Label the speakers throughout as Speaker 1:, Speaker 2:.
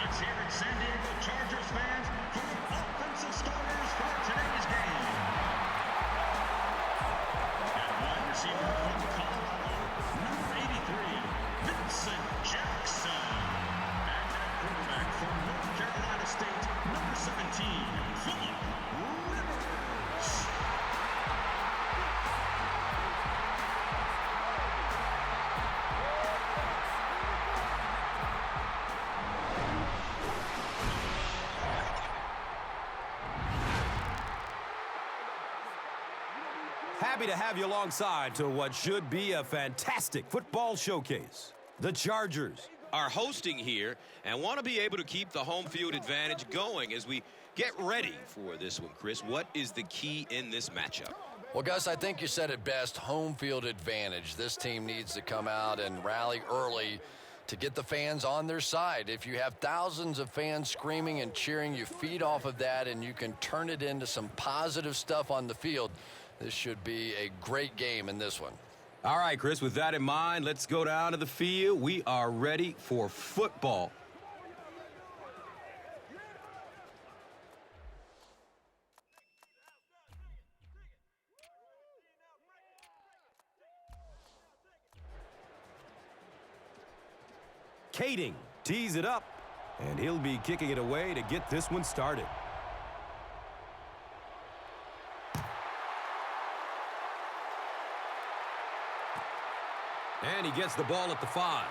Speaker 1: Let's hear it, San Diego Chargers fans, for the offensive starters for today's game. At wide receiver from Colorado, number 83, Vincent Jackson. And at quarterback from North Carolina State, number 17, Philip Rivers.
Speaker 2: Happy to have you alongside to what should be a fantastic football showcase. The Chargers
Speaker 3: are hosting here and want to be able to keep the home field advantage going as we get ready for this one. Chris, what is the key in this matchup?
Speaker 4: Well, Gus, I think you said it best, home field advantage. This team needs to come out and rally early to get the fans on their side. If you have thousands of fans screaming and cheering, you feed off of that and you can turn it into some positive stuff on the field. This should be a great game in this one.
Speaker 2: All right, Chris, with that in mind, let's go down to the field. We are ready for football. Kading tees it up, and he'll be kicking it away to get this one started. And he gets the ball at the 5.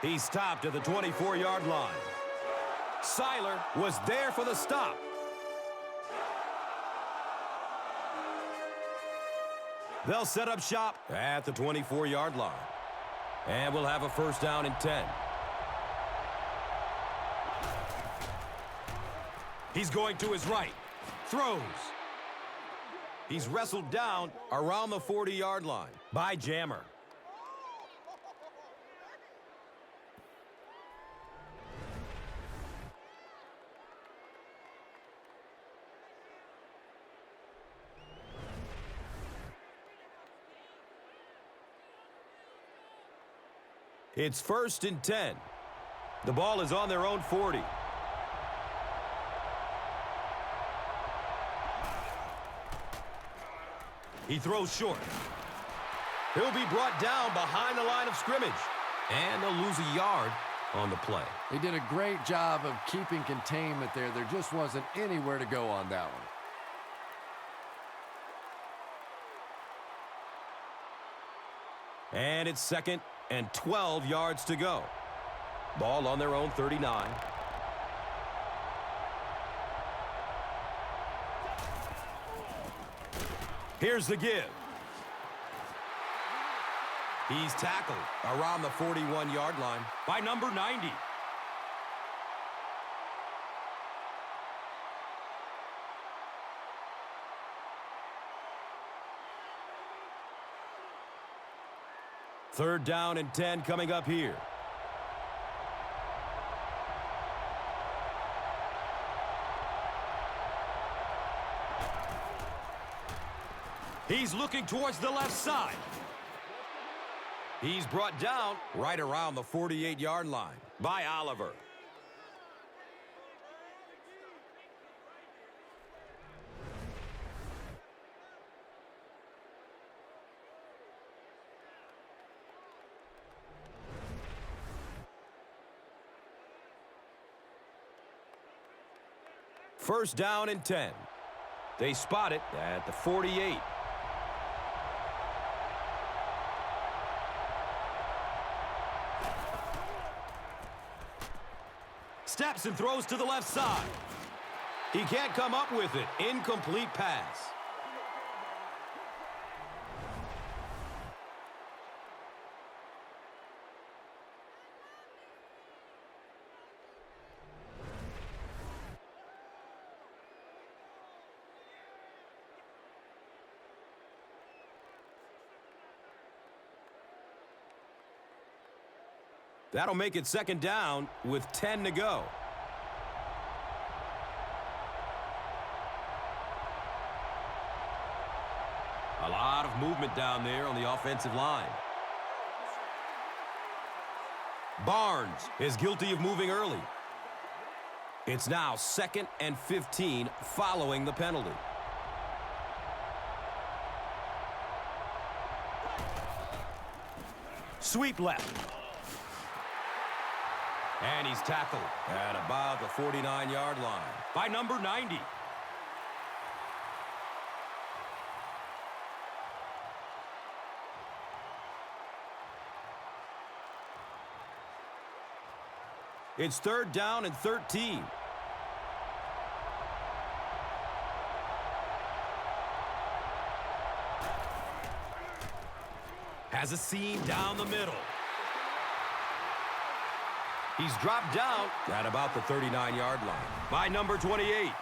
Speaker 2: He's stopped at the 24-yard line. Seiler was there for the stop. They'll set up shop at the 24-yard line. And we'll have a first down and 10. He's going to his right. Throws. He's wrestled down around the 40-yard line by Jammer. It's 1st and 10. The ball is on their own 40. He throws short. He'll be brought down behind the line of scrimmage. And they'll lose a yard on the play.
Speaker 5: He did a great job of keeping containment there. There just wasn't anywhere to go on that one.
Speaker 2: And it's 2nd and 12 yards to go. Ball on their own 39. Here's the give. He's tackled around the 41-yard line by number 90. Third down and 10 coming up here. He's looking towards the left side. He's brought down right around the 48-yard line by Oliver. First down and 10. They spot it at the 48. Steps and throws to the left side. He can't come up with it. Incomplete pass. That'll make it 2nd down with 10 to go. A lot of movement down there on the offensive line. Barnes is guilty of moving early. It's now 2nd and 15 following the penalty. Sweep left. And he's tackled at about the 49-yard line by number 90. It's 3rd down and 13. Has a seam down the middle. He's dropped down at about the 39-yard line by number 28.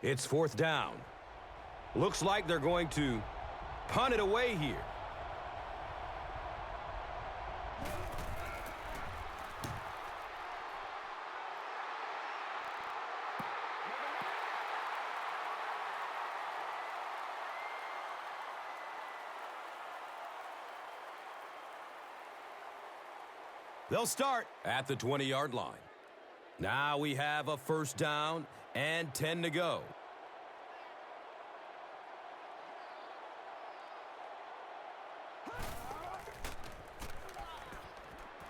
Speaker 2: It's 4th down. Looks like they're going to punt it away here. They'll start at the 20-yard line. Now we have a 1st down and 10 to go.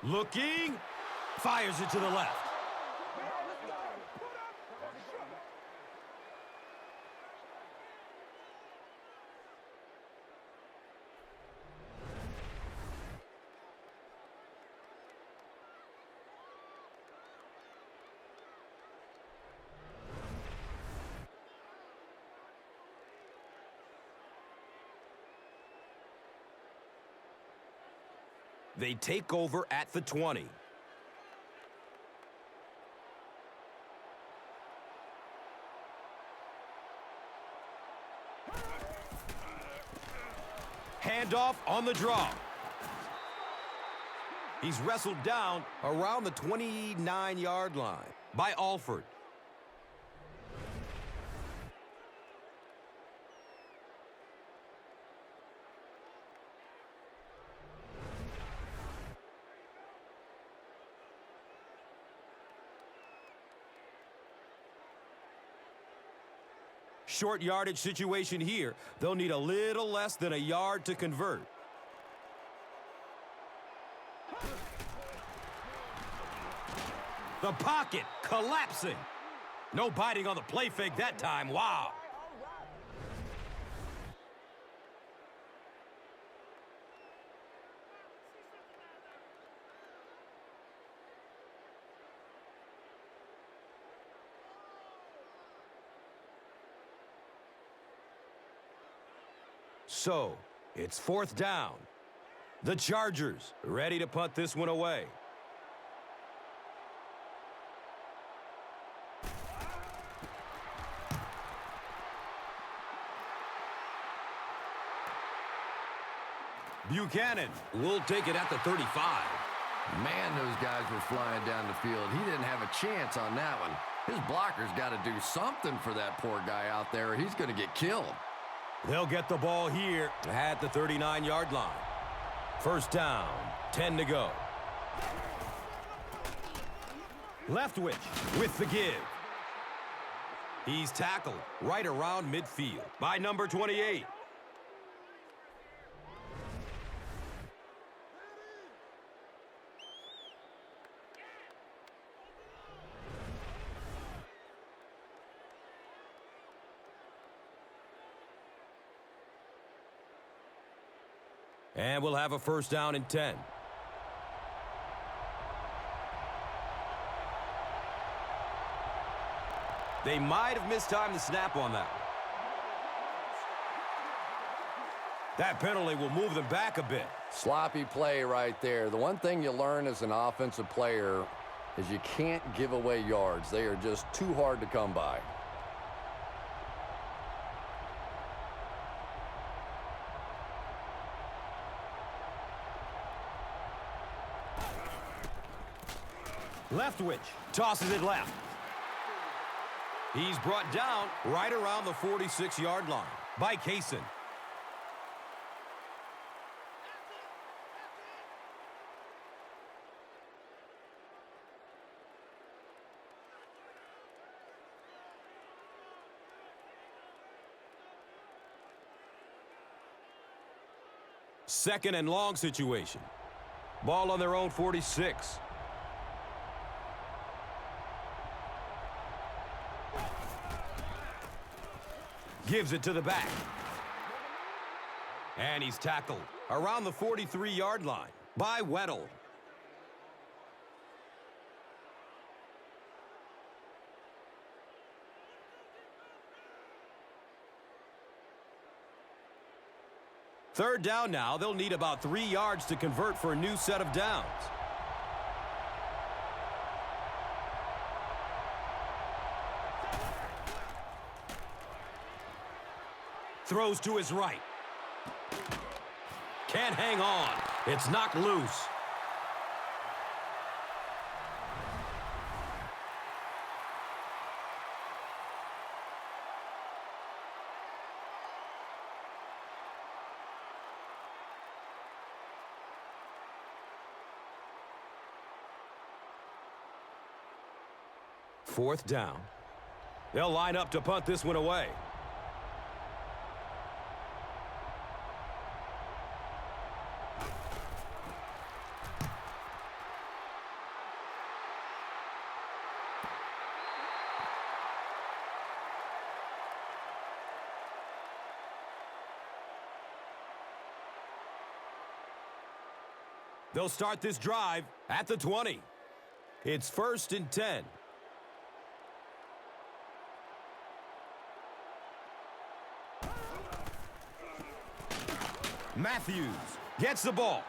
Speaker 2: Looking, fires it to the left. They take over at the 20. Handoff on the draw. He's wrestled down around the 29-yard line by Alford. Short yardage situation here. They'll need a little less than a yard to convert. The pocket collapsing. No biting on the play fake that time. Wow. So, it's 4th down. The Chargers ready to punt this one away. Buchanan will take it at the 35.
Speaker 5: Man, those guys were flying down the field. He didn't have a chance on that one. His blocker's got to do something for that poor guy out there, or he's going to get killed.
Speaker 2: They'll get the ball here at the 39-yard line. 1st down, 10 to go. Leftwich with the give. He's tackled right around midfield by number 28. And we'll have a 1st down and 10. They might have mistimed the snap on that one. That penalty will move them back a bit.
Speaker 5: Sloppy play right there. The one thing you learn as an offensive player is you can't give away yards. They are just too hard to come by.
Speaker 2: Leftwich tosses it left. He's brought down right around the 46-yard line by Kaysen. Second and long situation. Ball on their own 46. Gives it to the back. And he's tackled around the 43-yard line by Weddle. Third down now. They'll need about 3 yards to convert for a new set of downs. Throws to his right. Can't hang on. It's knocked loose. Fourth down. They'll line up to punt this one away. They'll start this drive at the 20. It's 1st and 10. Matthews gets the ball,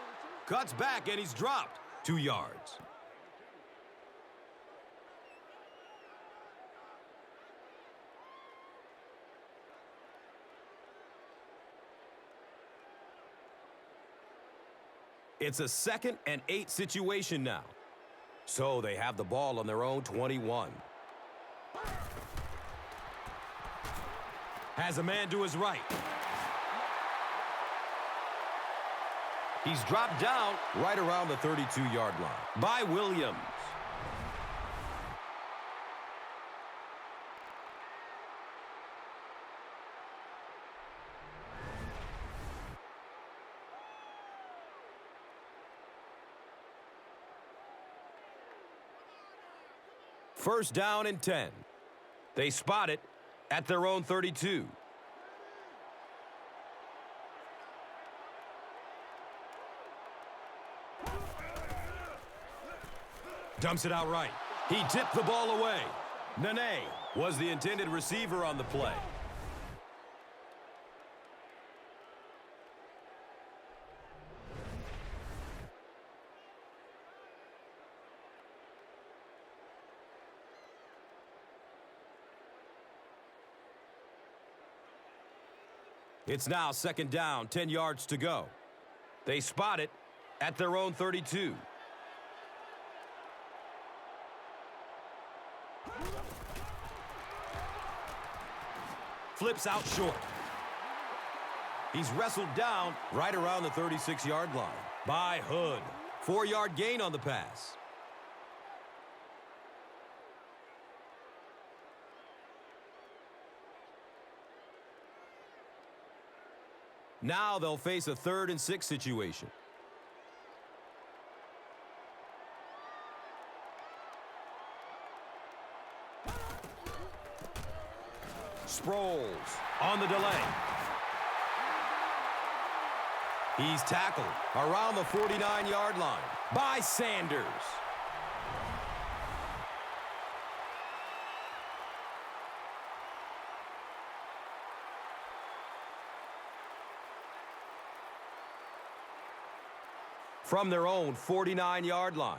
Speaker 2: cuts back, and he's dropped 2 yards. It's a 2nd and 8 situation now. So they have the ball on their own 21. Has a man to his right. He's dropped down right around the 32-yard line by Williams. First down and 10. They spot it at their own 32. Dumps it out right. He tipped the ball away. Nene was the intended receiver on the play. It's now 2nd down, 10 yards to go. They spot it at their own 32. Flips out short. He's wrestled down right around the 36-yard line by Hood. 4-yard gain on the pass. Now they'll face a 3rd and 6 situation. Sproles on the delay. He's tackled around the 49-yard line by Sanders. From their own 49-yard line.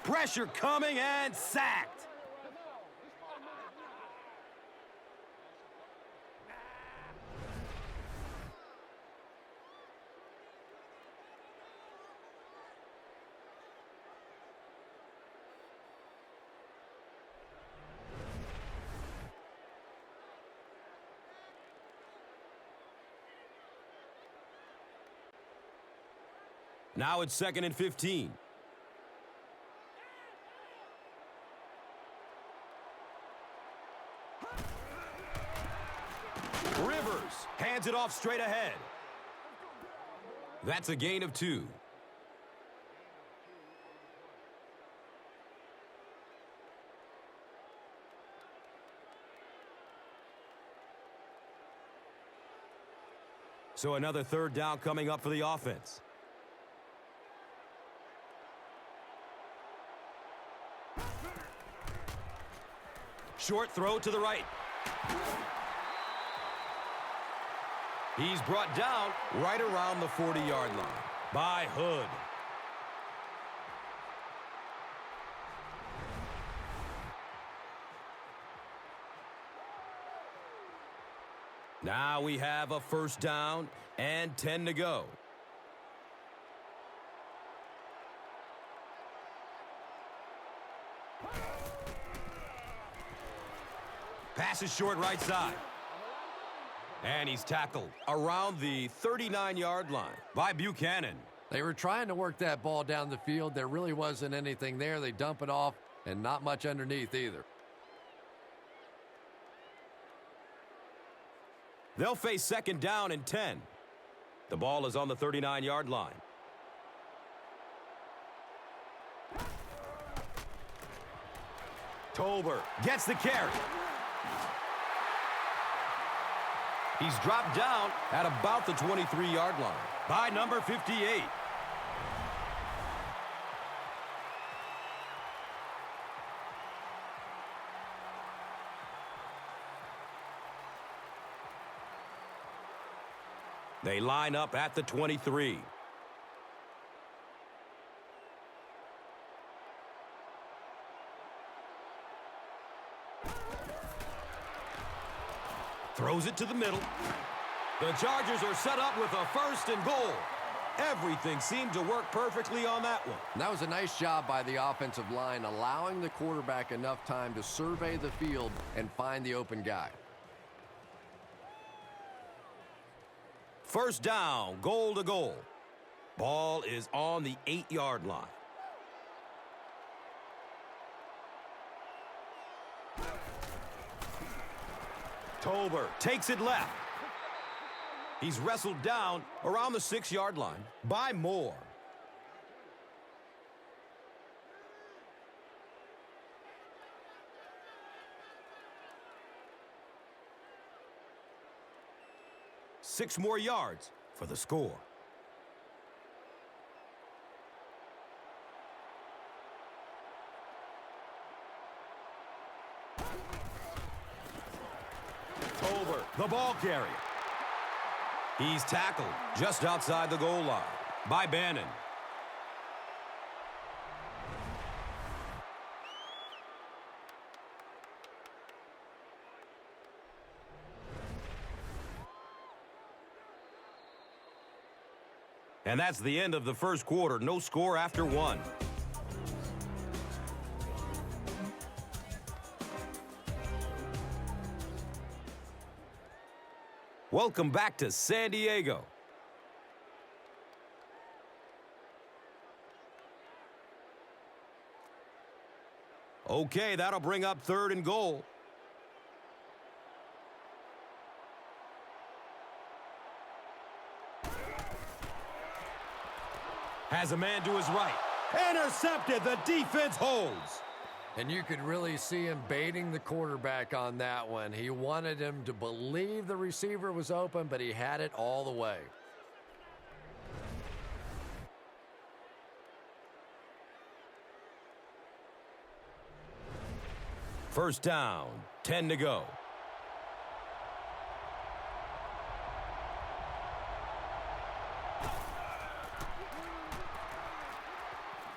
Speaker 2: Pressure coming and sacked. Now it's 2nd and 15. Rivers hands it off straight ahead. That's a gain of 2. So another 3rd down coming up for the offense. Short throw to the right. He's brought down right around the 40-yard line by Hood. Now we have a 1st down and 10 to go. Pass is short right side. And he's tackled around the 39-yard line by Buchanan.
Speaker 5: They were trying to work that ball down the field. There really wasn't anything there. They dump it off, and not much underneath either.
Speaker 2: They'll face 2nd down and 10. The ball is on the 39-yard line. Tolbert gets the carry. He's dropped down at about the 23-yard line by number 58. They line up at the 23. Throws it to the middle. The Chargers are set up with a 1st and goal. Everything seemed to work perfectly on that one.
Speaker 5: And that was a nice job by the offensive line, allowing the quarterback enough time to survey the field and find the open guy.
Speaker 2: 1st down, goal to goal. Ball is on the 8-yard line. Tolbert takes it left. He's wrestled down around the 6-yard line by Moore. Six more yards for the score. Tolbert, the ball carrier. He's tackled just outside the goal line by Bannon. And that's the end of the 1st quarter. No score after 1. Welcome back to San Diego. Okay, that'll bring up 3rd and goal. Has a man to his right. Intercepted. The defense holds.
Speaker 5: And you could really see him baiting the quarterback on that one. He wanted him to believe the receiver was open, but he had it all the way.
Speaker 2: First down, 10 to go.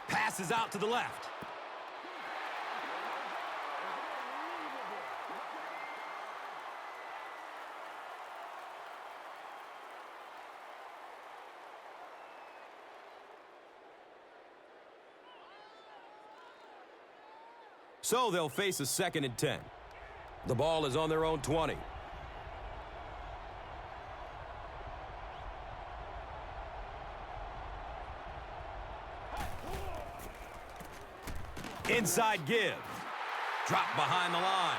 Speaker 2: Passes out to the left. So they'll face a 2nd and 10. The ball is on their own 20. Inside give. Drop behind the line.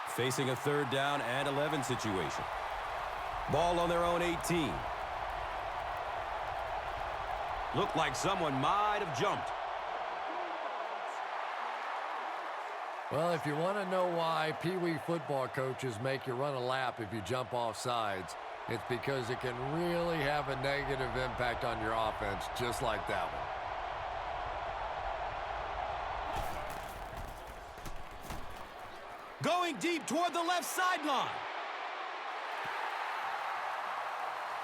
Speaker 2: Facing a 3rd down and 11 situation. Ball on their own 18. Looked like someone might have jumped.
Speaker 5: Well, if you want to know why Pee Wee football coaches make you run a lap if you jump off sides, it's because it can really have a negative impact on your offense, just like that one.
Speaker 2: Going deep toward the left sideline.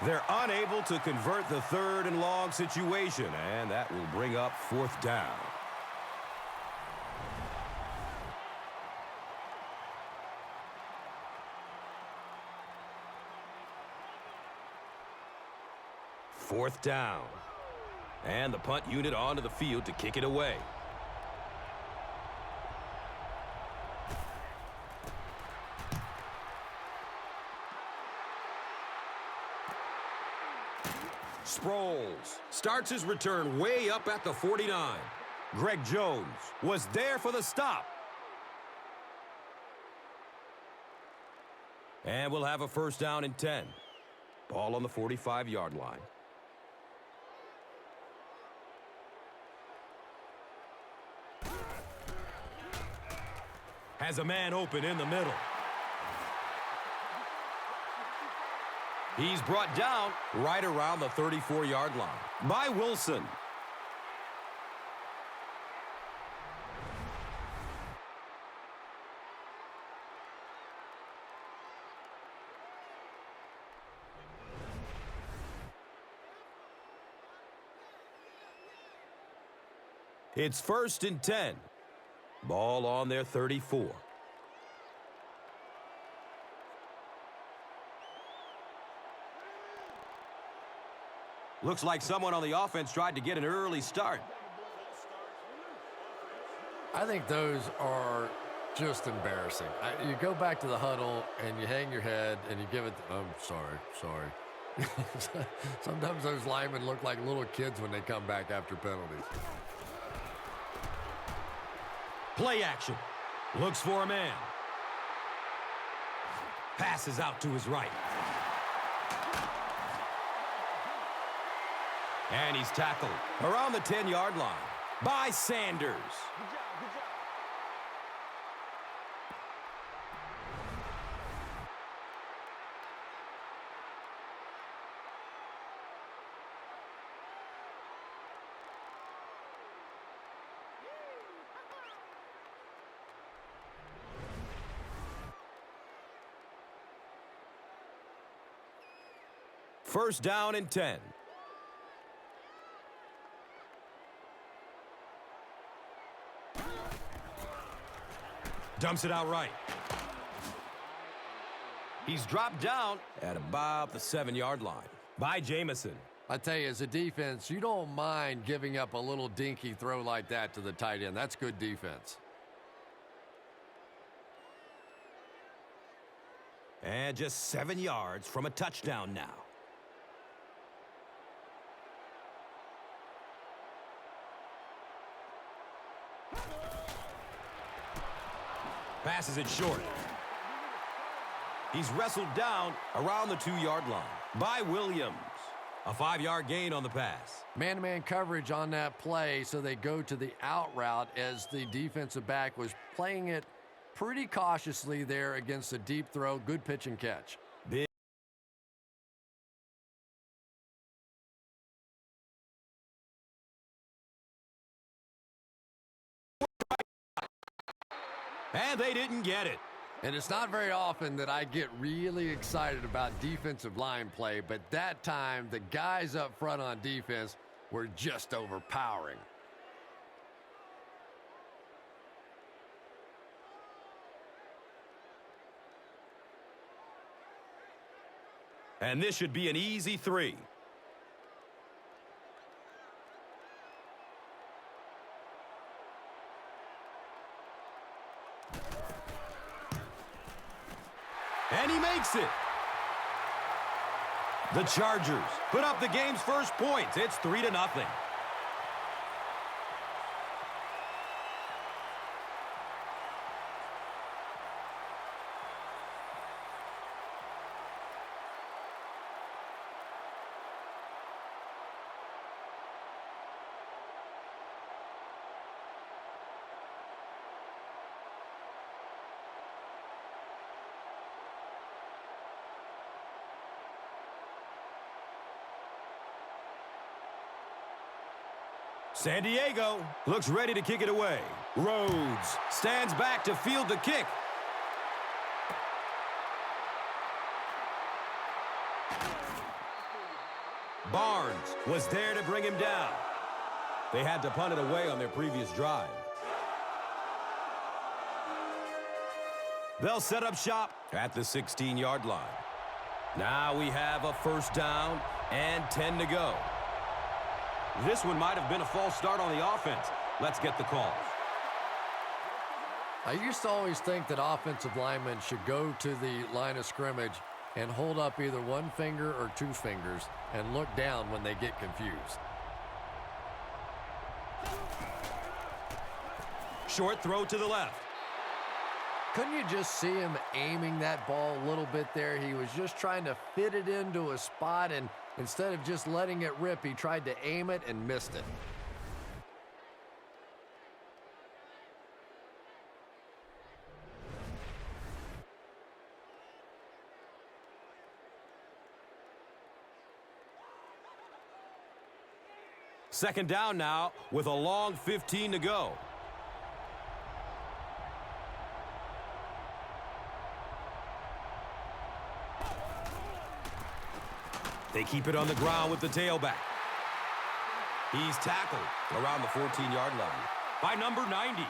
Speaker 2: They're unable to convert the 3rd and long situation, and that will bring up 4th down. Fourth down. And the punt unit onto the field to kick it away. Sproles starts his return way up at the 49. Greg Jones was there for the stop. And we'll have a 1st down and 10. Ball on the 45-yard line. Has a man open in the middle. He's brought down right around the 34-yard line by Wilson. It's 1st and 10. Ball on their 34. Looks like someone on the offense tried to get an early start.
Speaker 5: I think those are just embarrassing. You go back to the huddle and you hang your head and you give it, oh, sorry. Sometimes those linemen look like little kids when they come back after penalties.
Speaker 2: Play action. Looks for a man. Passes out to his right. And he's tackled around the 10-yard line by Sanders. First down and 10. Dumps it out right. He's dropped down at about the 7-yard line by Jamison.
Speaker 5: I tell you, as a defense, you don't mind giving up a little dinky throw like that to the tight end. That's good defense.
Speaker 2: And just 7 yards from a touchdown now. Passes it short. He's wrestled down around the 2-yard line by Williams. A 5-yard gain on the pass.
Speaker 5: Man-to-man coverage on that play, so they go to the out route as the defensive back was playing it pretty cautiously there against a deep throw. Good pitch and catch.
Speaker 2: Big. And they didn't get it.
Speaker 5: And it's not very often that I get really excited about defensive line play, but that time the guys up front on defense were just overpowering.
Speaker 2: And this should be an easy 3. And he makes it. The Chargers put up the game's first points. It's 3-0. San Diego looks ready to kick it away. Rhodes stands back to field the kick. Barnes was there to bring him down. They had to punt it away on their previous drive. They'll set up shop at the 16-yard line. Now we have a first down and 10 to go. This one might have been a false start on the offense. Let's get the calls.
Speaker 5: I used to always think that offensive linemen should go to the line of scrimmage and hold up either one finger or two fingers and look down when they get confused.
Speaker 2: Short throw to the left.
Speaker 5: Couldn't you just see him aiming that ball a little bit there? He was just trying to fit it into a spot, and instead of just letting it rip, he tried to aim it and missed it.
Speaker 2: Second down now with a long 15 to go. They keep it on the ground with the tailback. He's tackled around the 14-yard line by number 90.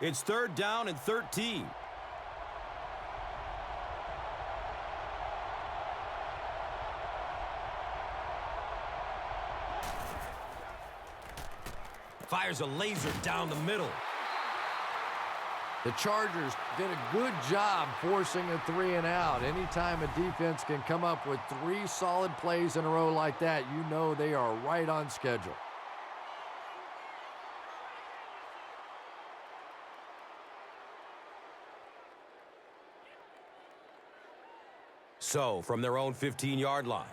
Speaker 2: It's third down and 13. Fires a laser down the middle.
Speaker 5: The Chargers did a good job forcing a 3-and-out. Anytime a defense can come up with 3 solid plays in a row like that, you know they are right on schedule.
Speaker 2: So, from their own 15-yard line.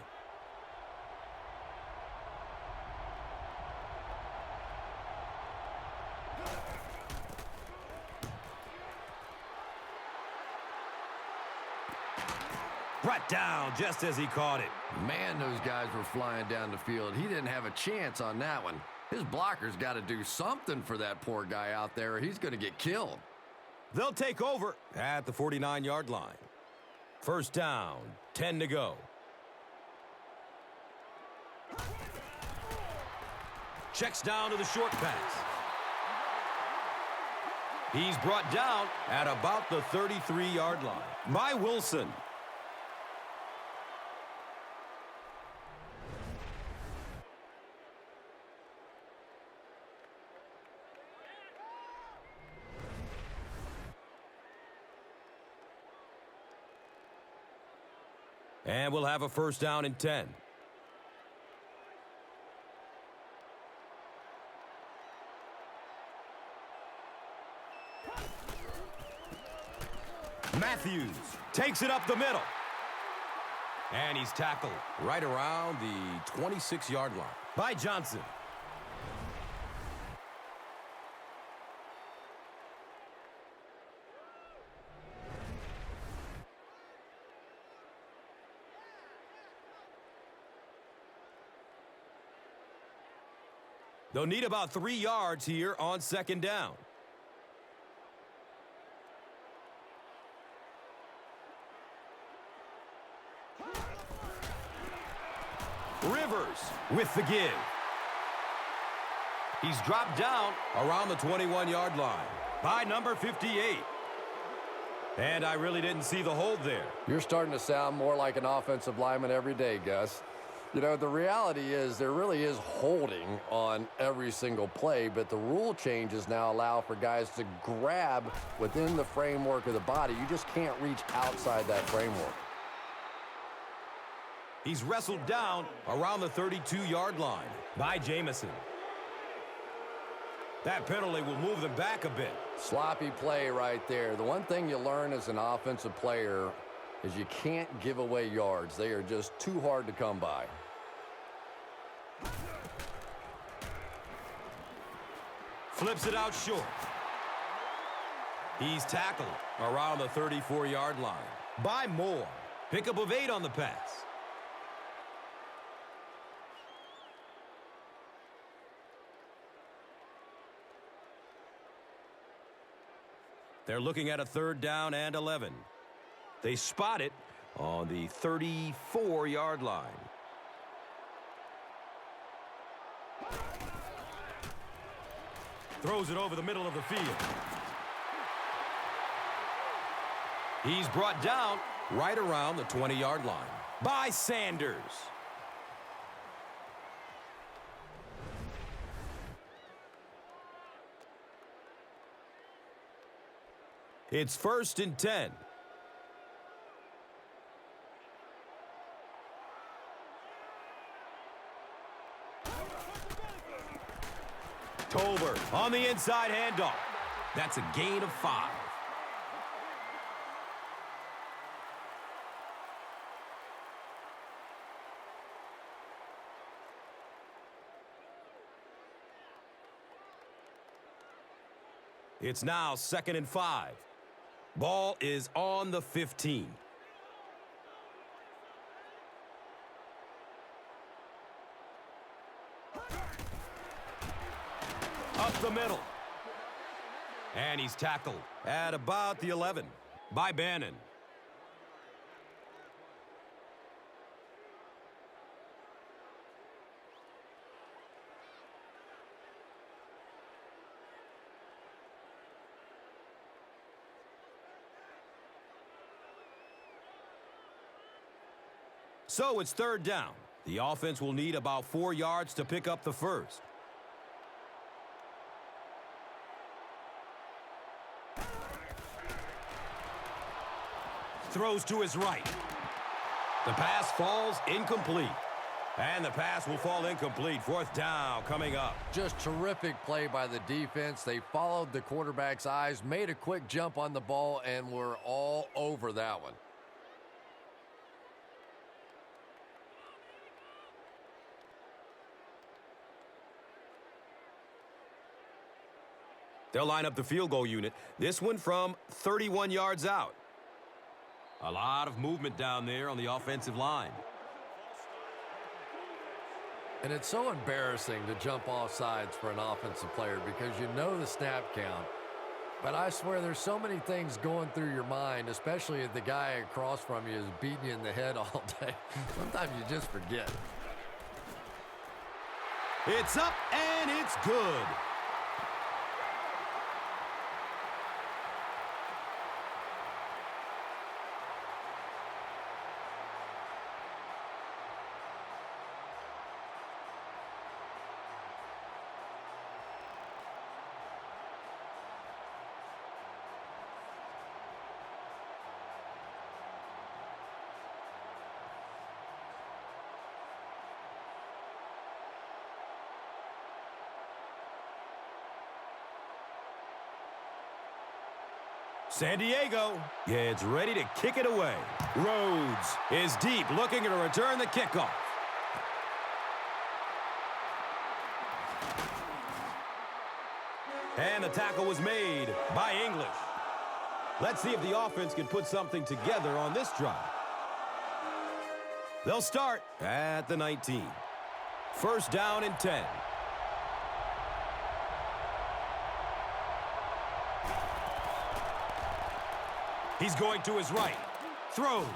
Speaker 2: Brought down just as he caught it.
Speaker 5: Man, those guys were flying down the field. He didn't have a chance on that one. His blocker's got to do something for that poor guy out there, or he's going to get killed.
Speaker 2: They'll take over at the 49-yard line. First down, 10 to go. Checks down to the short pass. He's brought down at about the 33-yard line by Wilson. And we'll have a first down and 10. Matthews takes it up the middle. And he's tackled right around the 26-yard line by Johnson. They'll need about 3 yards here on second down. Rivers with the give. He's dropped down around the 21-yard line by number 58. And I really didn't see the hold there.
Speaker 5: You're starting to sound more like an offensive lineman every day, Gus. You know, the reality is there really is holding on every single play, but the rule changes now allow for guys to grab within the framework of the body. You just can't reach outside that framework.
Speaker 2: He's wrestled down around the 32-yard line by Jamison. That penalty will move them back a bit.
Speaker 5: Sloppy play right there. The one thing you learn as an offensive player is you can't give away yards. They are just too hard to come by.
Speaker 2: Flips it out short. He's tackled around the 34-yard line by Moore. Pickup of 8 on the pass. They're looking at a 3rd down and 11. They spot it on the 34-yard line. Throws it over the middle of the field. He's brought down right around the 20-yard line by Sanders. It's 1st and 10. Tolbert on the inside handoff. That's a gain of 5. It's now 2nd and 5. Ball is on the 15. Up the middle. And he's tackled at about the 11 by Bannon. So it's 3rd down. The offense will need about 4 yards to pick up the first. Throws to his right. The pass falls incomplete. And the pass will fall incomplete. 4th down coming up.
Speaker 5: Just terrific play by the defense. They followed the quarterback's eyes, made a quick jump on the ball, and were all over that one.
Speaker 2: They'll line up the field goal unit. This one from 31 yards out. A lot of movement down there on the offensive line.
Speaker 5: And it's so embarrassing to jump off sides for an offensive player because you know the snap count. But I swear there's so many things going through your mind, especially if the guy across from you is beating you in the head all day. Sometimes you just forget.
Speaker 2: It's up and it's good. San Diego gets ready to kick it away. Rhodes is deep, looking to return the kickoff. And the tackle was made by English. Let's see if the offense can put something together on this drive. They'll start at the 19. 1st down and 10. He's going to his right. Throws.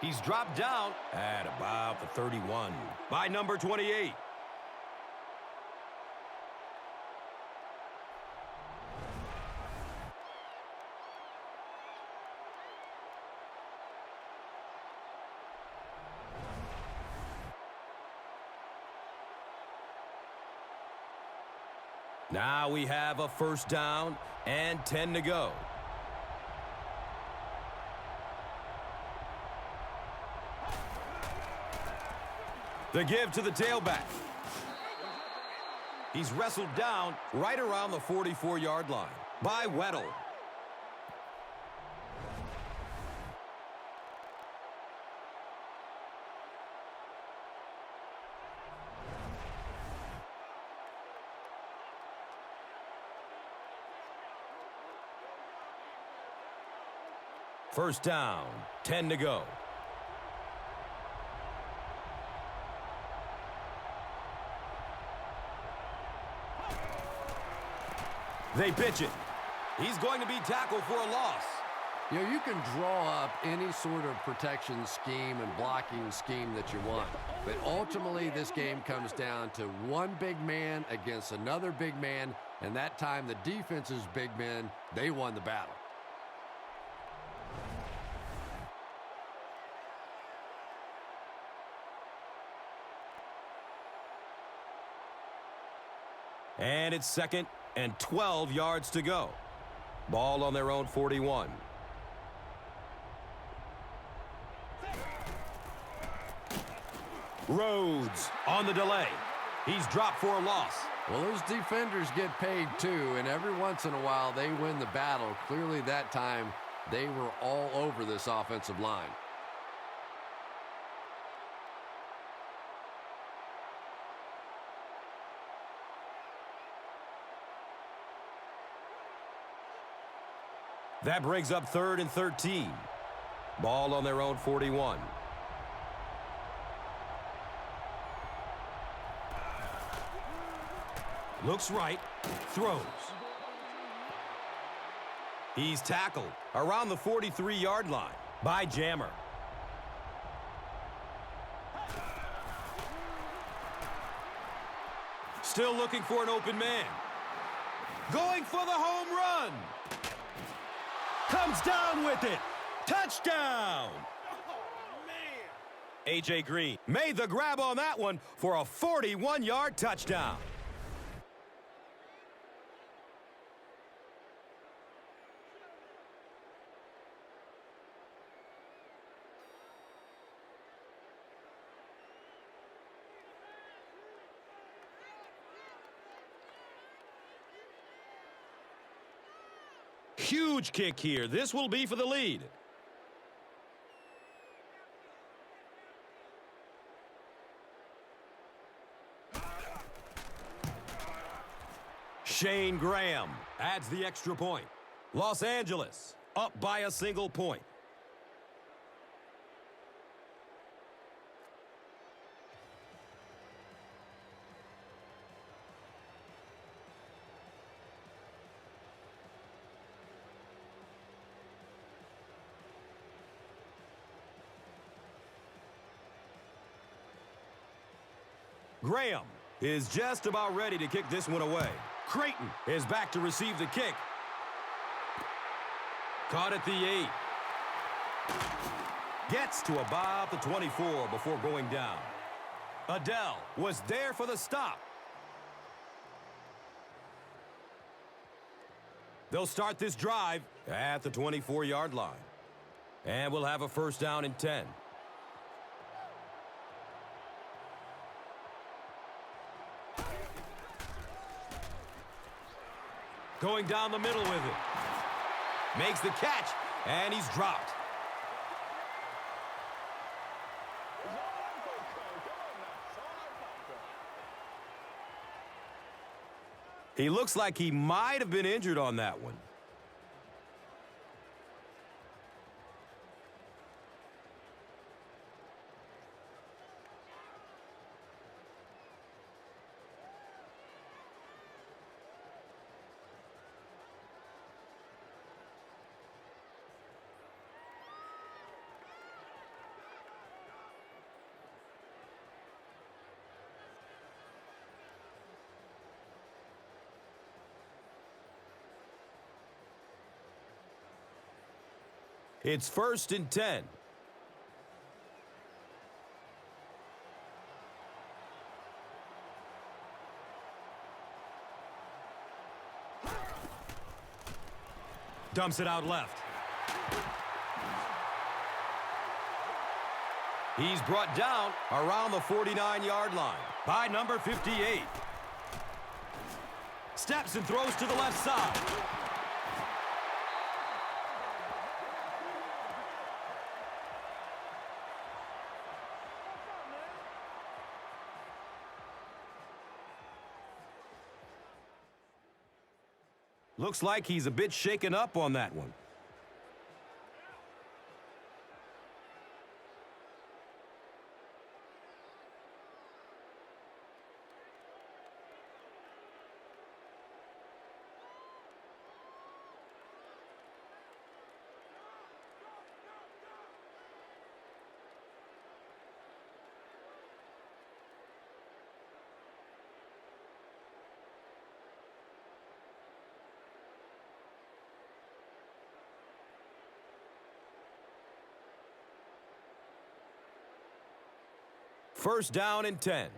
Speaker 2: He's dropped down at about the 31 by number 28. Now we have a 1st down and 10 to go. The give to the tailback. He's wrestled down right around the 44-yard line by Weddle. First down, 10 to go. They pitch it. He's going to be tackled for a loss.
Speaker 5: You know, you can draw up any sort of protection scheme and blocking scheme that you want. But ultimately, this game comes down to one big man against another big man. And that time, the defense's big men, they won the battle.
Speaker 2: And it's 2nd and 12 yards to go. Ball on their own 41. Rhodes on the delay. He's dropped for a loss.
Speaker 5: Well, those defenders get paid too, and every once in a while they win the battle. Clearly that time they were all over this offensive line.
Speaker 2: That brings up 3rd and 13. Ball on their own 41. Looks right, throws. He's tackled around the 43-yard line by Jammer. Still looking for an open man. Going for the home run. Comes down with it. Touchdown. A.J. Green made the grab on that one for a 41-yard touchdown. Huge kick here. This will be for the lead. Shane Graham adds the extra point. Los Angeles up by a single point. Graham is just about ready to kick this one away. Creighton is back to receive the kick. Caught at the 8. Gets to about the 24 before going down. Adele was there for the stop. They'll start this drive at the 24-yard line. And we'll have a first down and 10. Going down the middle with it. Makes the catch, and he's dropped. He looks like he might have been injured on that one. It's 1st and 10. Dumps it out left. He's brought down around the 49-yard line by number 58. Steps and throws to the left side. Looks like he's a bit shaken up on that one. First down and 10.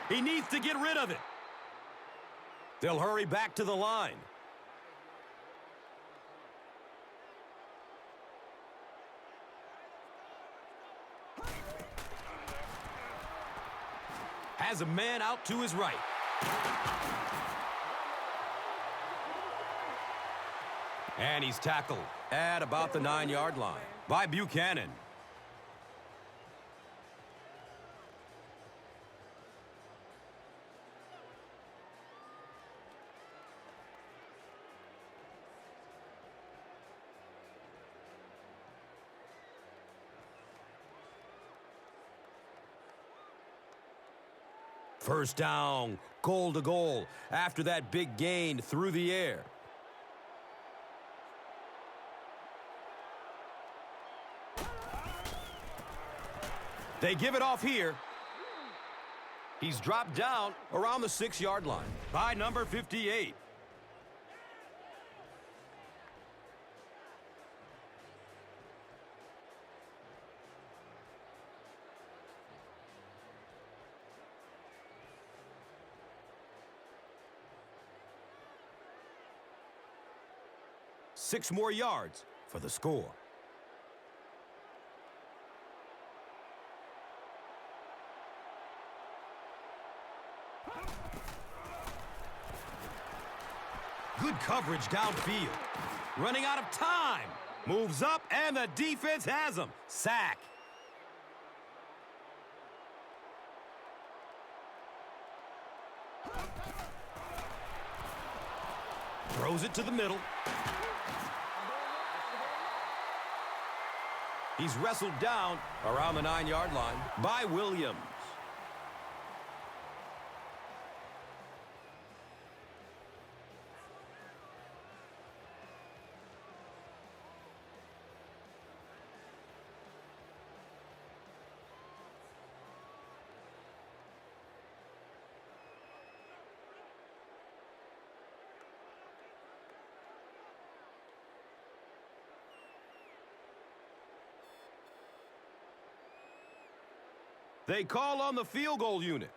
Speaker 2: He needs to get rid of it. They'll hurry back to the line. Has a man out to his right. And he's tackled at about the 9-yard line by Buchanan. First down, goal to goal, after that big gain through the air. They give it off here. He's dropped down around the 6-yard line by number 58. Six more yards for the score. Good coverage downfield. Running out of time. Moves up, and the defense has him. Sack. Throws it to the middle. He's wrestled down around the 9-yard line by Williams. They call on the field goal unit.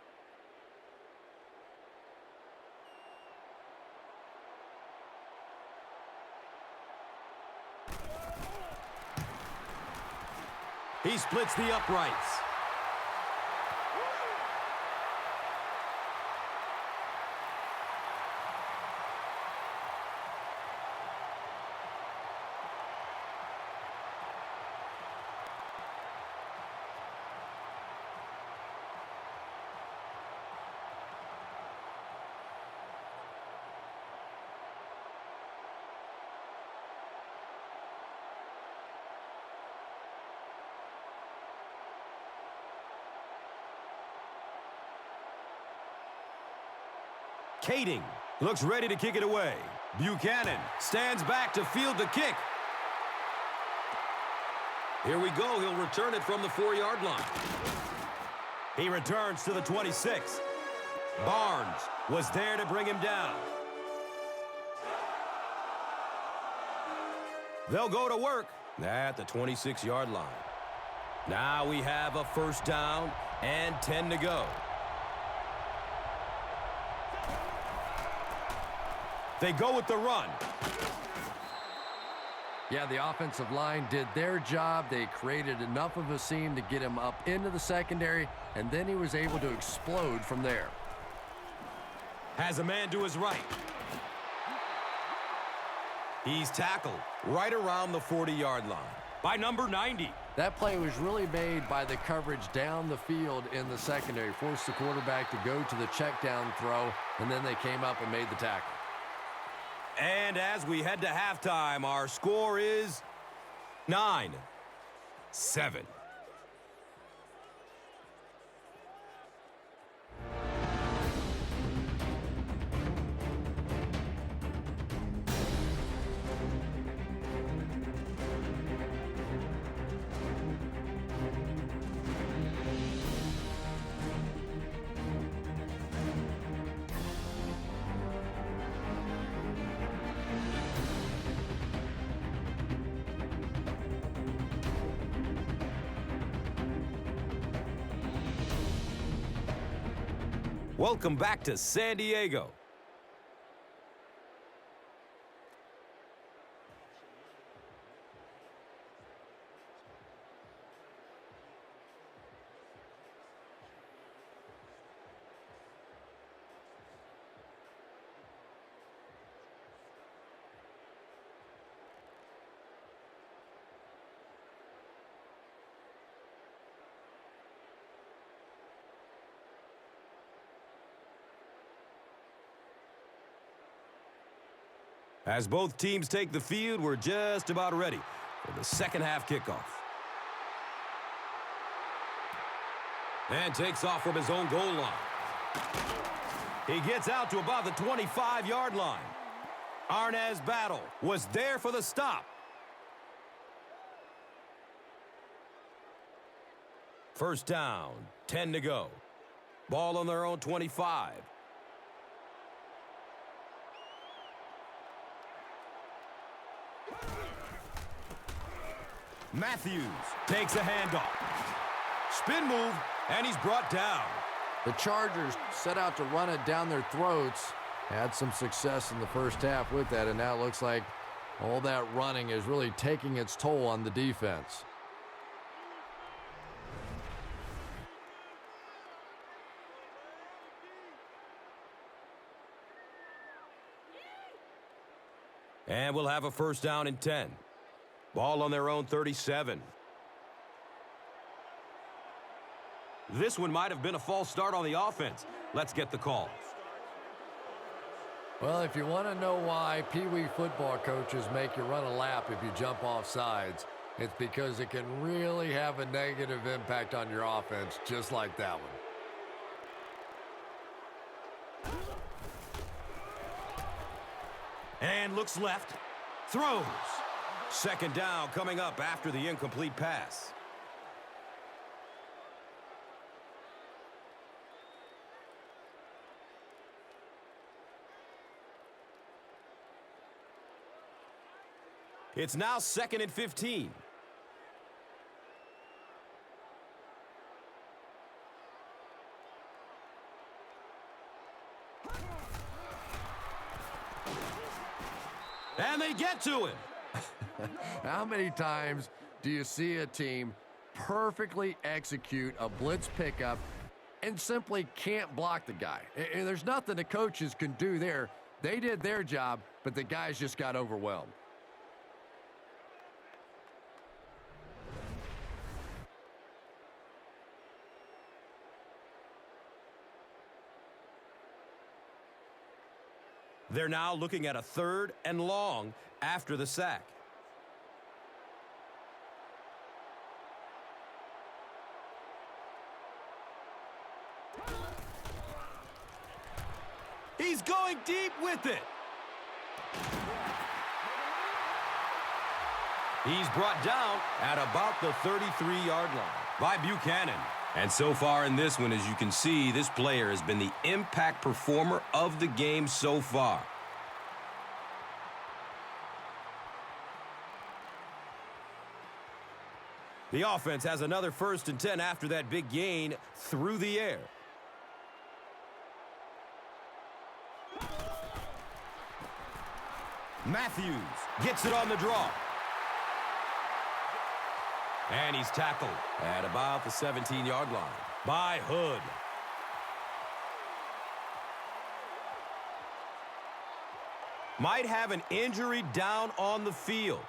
Speaker 2: He splits the uprights. Kading looks ready to kick it away. Buchanan stands back to field the kick. Here we go. He'll return it from the 4-yard line. He returns to the 26. Barnes was there to bring him down. They'll go to work at the 26-yard line. Now we have a first down and 10 to go. They go with the run.
Speaker 5: Yeah, the offensive line did their job. They created enough of a seam to get him up into the secondary, and then he was able to explode from there.
Speaker 2: Has a man to his right. He's tackled right around the 40-yard line by number 90.
Speaker 5: That play was really made by the coverage down the field in the secondary. Forced the quarterback to go to the check down throw, and then they came up and made the tackle.
Speaker 2: And as we head to halftime, our score is 9-7. Welcome back to San Diego. As both teams take the field, we're just about ready for the second half kickoff. And takes off from his own goal line. He gets out to about the 25-yard line. Arnaz Battle was there for the stop. First down, 10 to go. Ball on their own 25. Matthews takes a handoff. Spin move, and he's brought down.
Speaker 5: The Chargers set out to run it down their throats. Had some success in the first half with that, and now it looks like all that running is really taking its toll on the defense.
Speaker 2: And we'll have a first down and 10. Ball on their own 37. This one might have been a false start on the offense. Let's get the call.
Speaker 5: Well, if you want to know why Pee Wee football coaches make you run a lap if you jump off sides, it's because it can really have a negative impact on your offense, just like that one.
Speaker 2: And looks left. Throws. Second down coming up after the incomplete pass. It's now 2nd and 15. And they get to him.
Speaker 5: How many times do you see a team perfectly execute a blitz pickup and simply can't block the guy? And there's nothing the coaches can do there. They did their job, but the guys just got overwhelmed.
Speaker 2: They're now looking at a 3rd and long after the sack. He's going deep with it. He's brought down at about the 33-yard line by Buchanan. And so far in this one, as you can see, this player has been the impact performer of the game so far. The offense has another 1st and 10 after that big gain through the air. Matthews gets it on the draw. And he's tackled at about the 17-yard line by Hood. Might have an injury down on the field.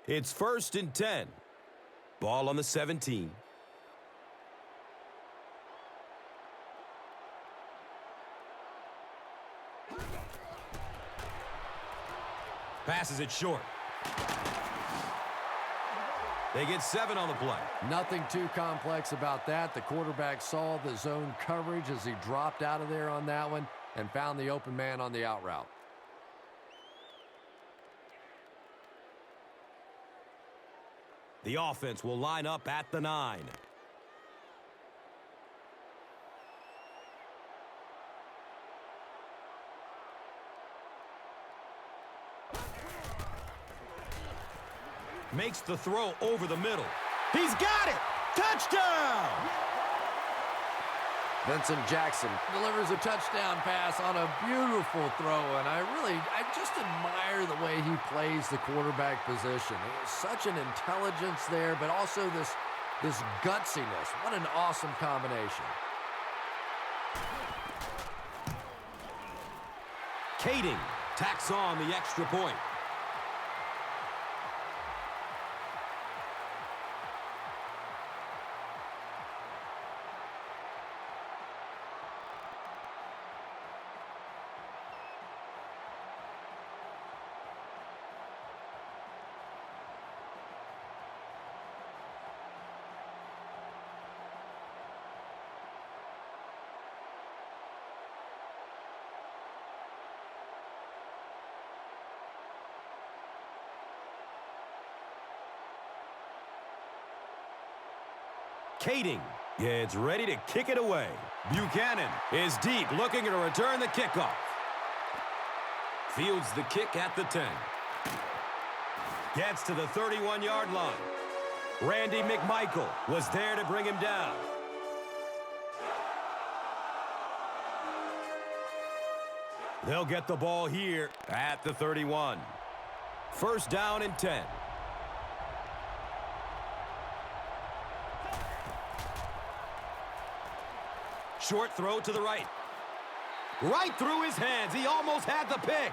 Speaker 2: It's 1st and 10. Ball on the 17. Passes it short. They get 7 on the play.
Speaker 5: Nothing too complex about that. The quarterback saw the zone coverage as he dropped out of there on that one and found the open man on the out route.
Speaker 2: The offense will line up at the 9. Makes the throw over the middle. He's got it! Touchdown!
Speaker 5: Vincent Jackson delivers a touchdown pass on a beautiful throw, and I just admire the way he plays the quarterback position. Such an intelligence there, but also this gutsiness. What an awesome combination.
Speaker 2: Kading tacks on the extra point. Kading gets ready to kick it away. Buchanan is deep, looking to return the kickoff. Fields the kick at the 10. Gets to the 31-yard line. Randy McMichael was there to bring him down. They'll get the ball here at the 31. First down and 10. Short throw to the right. Right through his hands. He almost had the pick.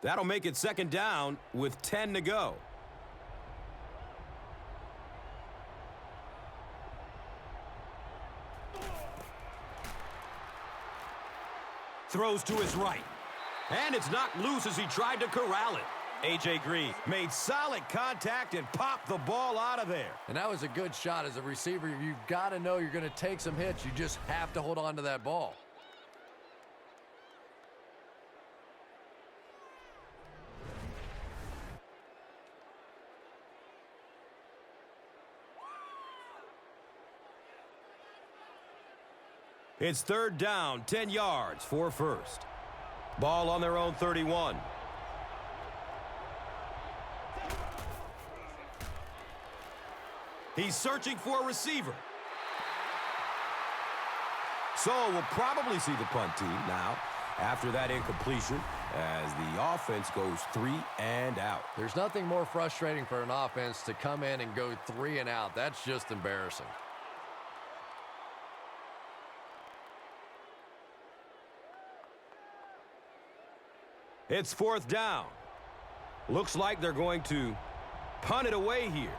Speaker 2: That'll make it second down with 10 to go. Throws to his right. And it's knocked loose as he tried to corral it. A.J. Green made solid contact and popped the ball out of there.
Speaker 5: And that was a good shot. As a receiver, you've got to know you're going to take some hits. You just have to hold on to that ball.
Speaker 2: It's third down, 10 yards for first. Ball on their own 31. He's searching for a receiver. So we'll probably see the punt team now after that incompletion as the offense goes 3 and out.
Speaker 5: There's nothing more frustrating for an offense to come in and go 3 and out. That's just embarrassing.
Speaker 2: It's fourth down. Looks like they're going to punt it away here.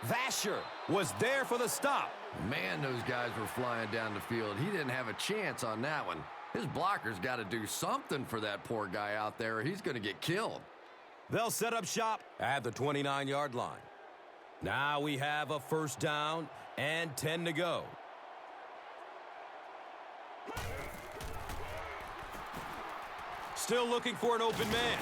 Speaker 2: Vasher was there for the stop.
Speaker 5: Man, those guys were flying down the field. He didn't have a chance on that one. His blocker's got to do something for that poor guy out there, or he's going to get killed.
Speaker 2: They'll set up shop at the 29-yard line. Now we have a first down and 10 to go. Still looking for an open man.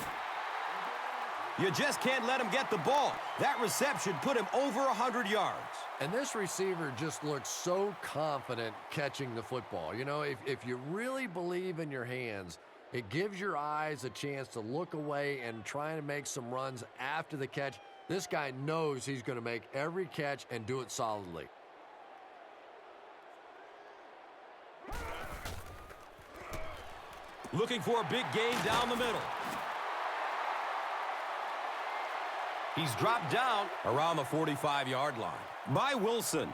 Speaker 2: You just can't let him get the ball. That reception put him over 100 yards.
Speaker 5: And this receiver just looks so confident catching the football. You know, if you really believe in your hands, it gives your eyes a chance to look away and try to make some runs after the catch. This guy knows he's going to make every catch and do it solidly.
Speaker 2: Looking for a big gain down the middle. He's dropped down around the 45-yard line by Wilson.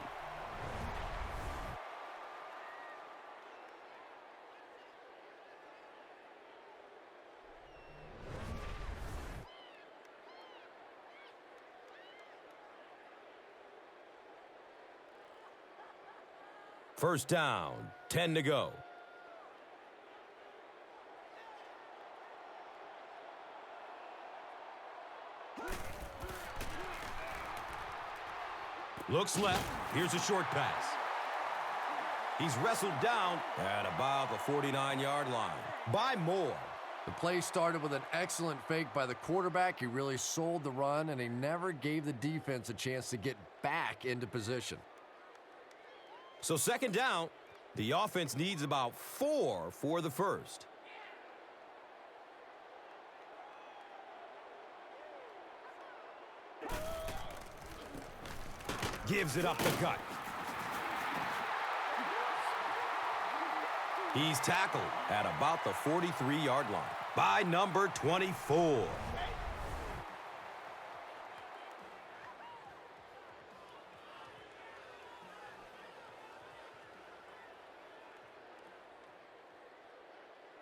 Speaker 2: First down, 10 to go. Looks left. Here's a short pass. He's wrestled down at about the 49-yard line by more.
Speaker 5: The play started with an excellent fake by the quarterback. He really sold the run, and he never gave the defense a chance to get back into position.
Speaker 2: So second down, the offense needs about 4 for the first. Gives it up the gut. He's tackled at about the 43-yard line by number 24.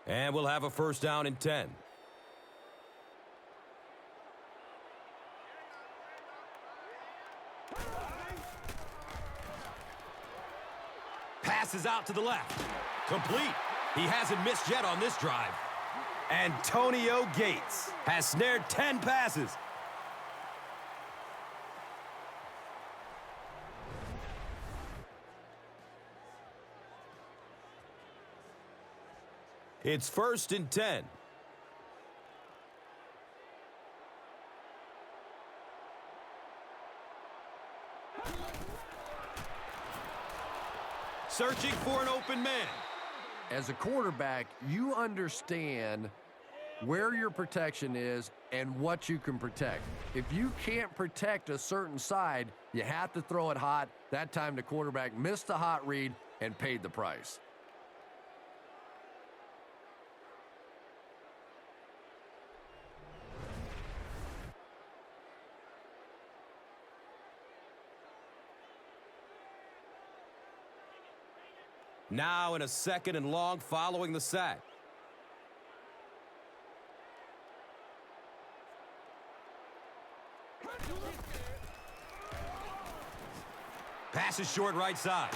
Speaker 2: And we'll have a first down and 10. Passes out to the left. Complete. He hasn't missed yet on this drive. Antonio Gates has snared 10 passes. It's first and 10. Searching for an open man.
Speaker 5: As a quarterback, you understand where your protection is and what you can protect. If you can't protect a certain side, you have to throw it hot. That time the quarterback missed the hot read and paid the price.
Speaker 2: Now in a second and long following the sack. Passes short right side.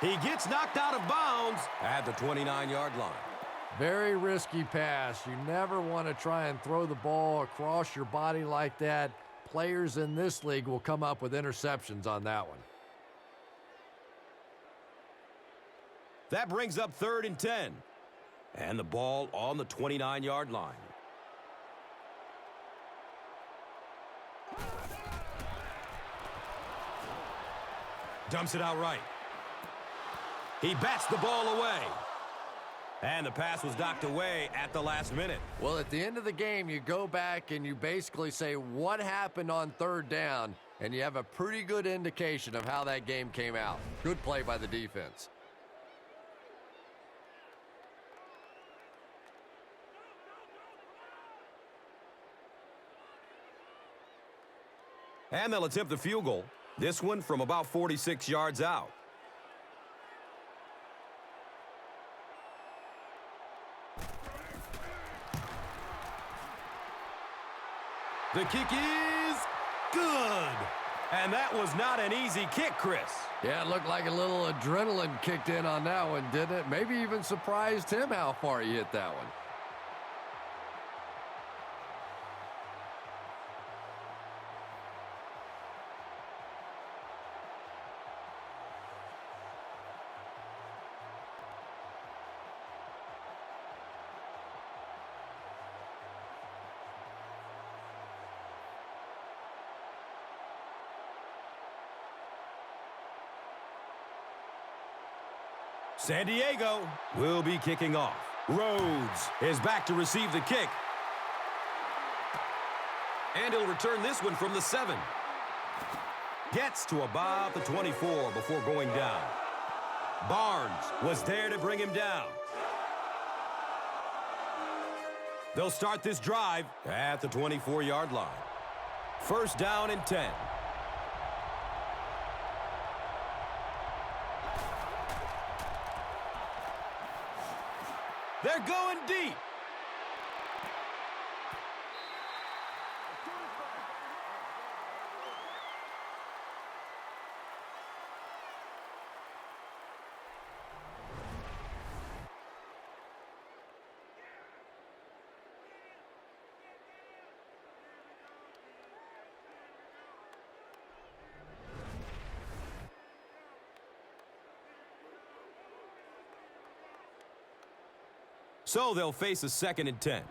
Speaker 2: He gets knocked out of bounds at the 29-yard line.
Speaker 5: Very risky pass. You never want to try and throw the ball across your body like that. Players in this league will come up with interceptions on that one.
Speaker 2: That brings up third and 10. And the ball on the 29-yard line. Dumps it out right. He bats the ball away. And the pass was knocked away at the last minute.
Speaker 5: Well, at the end of the game, you go back and you basically say what happened on third down, and you have a pretty good indication of how that game came out. Good play by the defense.
Speaker 2: And they'll attempt the field goal. This one from about 46 yards out. The kick is good. And that was not an easy kick, Chris.
Speaker 5: Yeah, it looked like a little adrenaline kicked in on that one, didn't it? Maybe even surprised him how far he hit that one.
Speaker 2: San Diego will be kicking off. Rhodes is back to receive the kick. And he'll return this one from the 7. Gets to about the 24 before going down. Barnes was there to bring him down. They'll start this drive at the 24-yard line. First down and 10. They're going deep. So they'll face a 2nd and 10.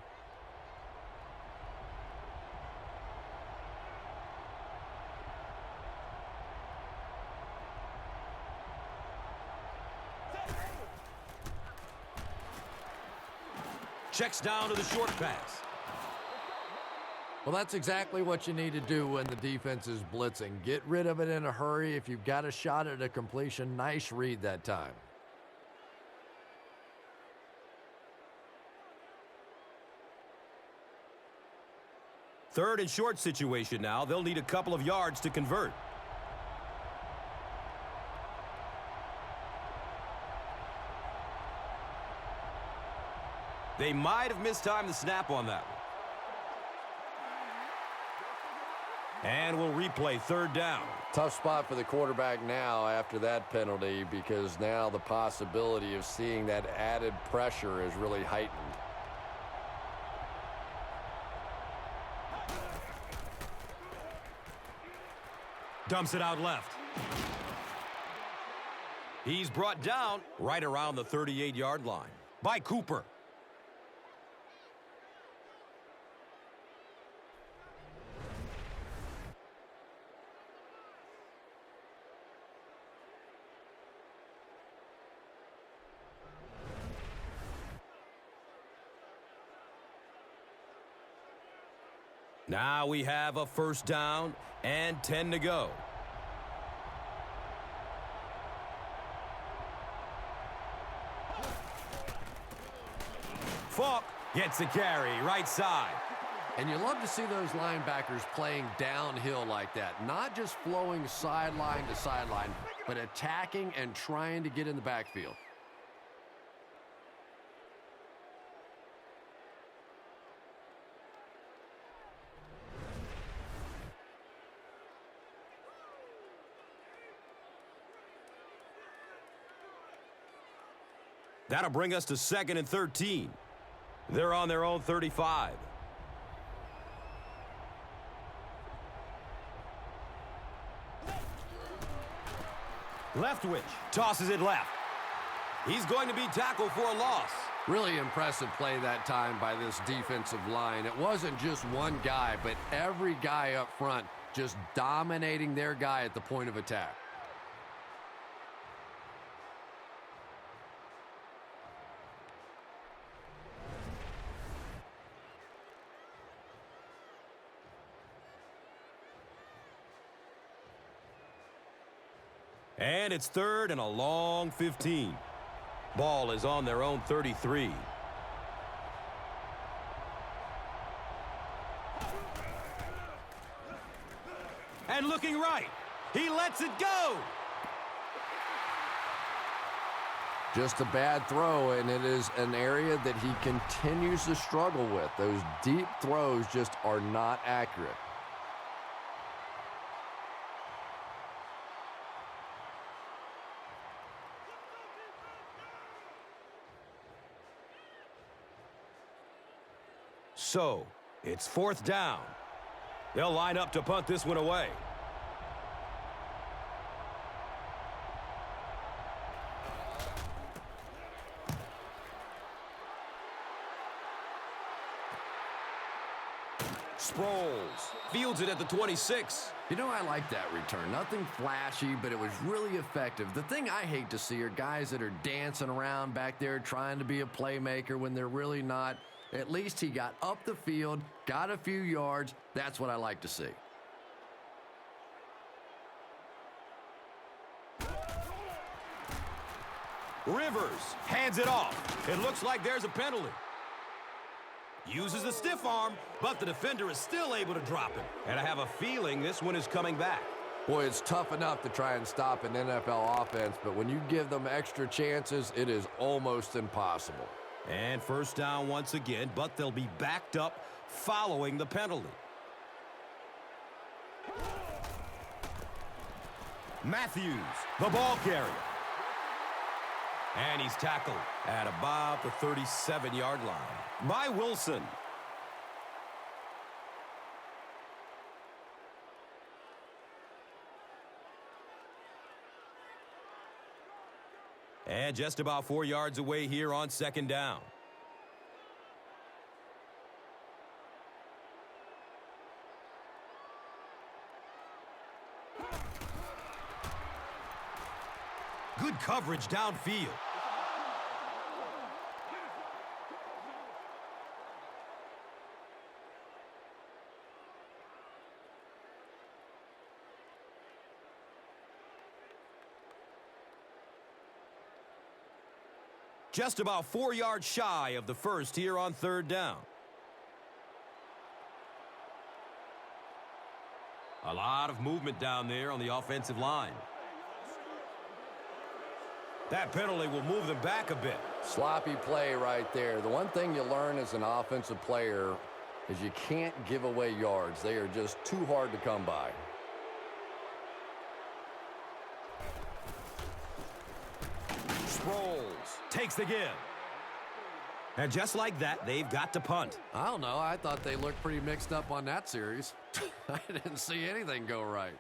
Speaker 2: Checks down to the short pass.
Speaker 5: Well, that's exactly what you need to do when the defense is blitzing. Get rid of it in a hurry. If you've got a shot at a completion, nice read that time.
Speaker 2: Third and short situation now. They'll need a couple of yards to convert. They might have mistimed the snap on that one. And we'll replay 3rd down.
Speaker 5: Tough spot for the quarterback now after that penalty, because now the possibility of seeing that added pressure is really heightened.
Speaker 2: Dumps it out left. He's brought down right around the 38-yard line by Cooper. Now we have a 1st down and 10 to go. Falk gets the carry right side.
Speaker 5: And you love to see those linebackers playing downhill like that. Not just flowing sideline to sideline, but attacking and trying to get in the backfield.
Speaker 2: That'll bring us to 2nd and 13. They're on their own 35. Leftwich tosses it left. He's going to be tackled for a loss.
Speaker 5: Really impressive play that time by this defensive line. It wasn't just one guy, but every guy up front just dominating their guy at the point of attack.
Speaker 2: And it's 3rd and a long 15. Ball is on their own 33. And looking right. He lets it go.
Speaker 5: Just a bad throw, and it is an area that he continues to struggle with. Those deep throws just are not accurate.
Speaker 2: So, it's 4th down. They'll line up to punt this one away. Sproles fields it at the 26.
Speaker 5: You know, I like that return. Nothing flashy, but it was really effective. The thing I hate to see are guys that are dancing around back there trying to be a playmaker when they're really not. At least he got up the field, got a few yards. That's what I like to see.
Speaker 2: Rivers hands it off. It looks like there's a penalty. Uses the stiff arm, but the defender is still able to drop him. And I have a feeling this one is coming back.
Speaker 5: Boy, it's tough enough to try and stop an NFL offense, but when you give them extra chances, it is almost impossible.
Speaker 2: And 1st down once again, but they'll be backed up following the penalty. Matthews, the ball carrier. And he's tackled at about the 37-yard line by Wilson. And just about 4 yards away here on 2nd down. Good coverage downfield. Just about 4 yards shy of the first here on third down. A lot of movement down there on the offensive line. That penalty will move them back a bit.
Speaker 4: Sloppy play right there. The one thing you learn as an offensive player is you can't give away yards. They are just too hard to come by.
Speaker 2: Sproles takes the give. And just like that, they've got to punt.
Speaker 5: I don't know. I thought they looked pretty mixed up on that series. I didn't see anything go right.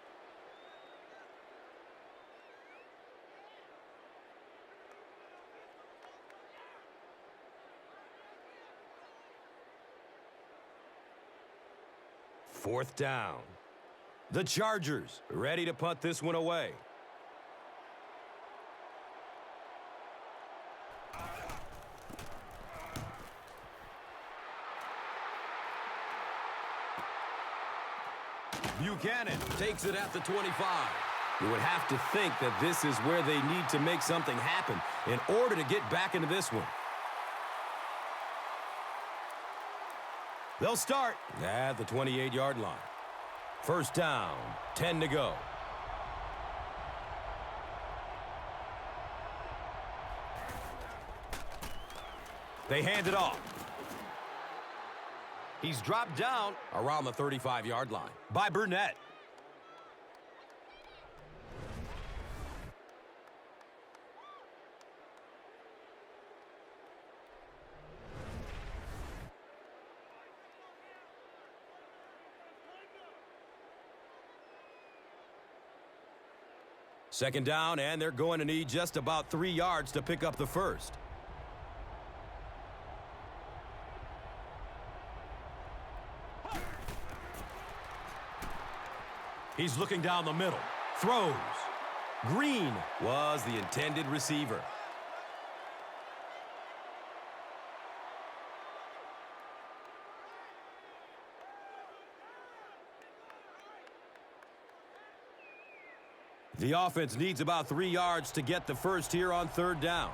Speaker 2: Fourth down. The Chargers ready to punt this one away. Buchanan takes it at the 25. You would have to think that this is where they need to make something happen in order to get back into this one. They'll start at the 28-yard line. First down, 10 to go. They hand it off. He's dropped down around the 35-yard line by Burnett. Second down, and they're going to need just about 3 yards to pick up the first. He's looking down the middle. Throws. Green was the intended receiver. The offense needs about 3 yards to get the first here on third down.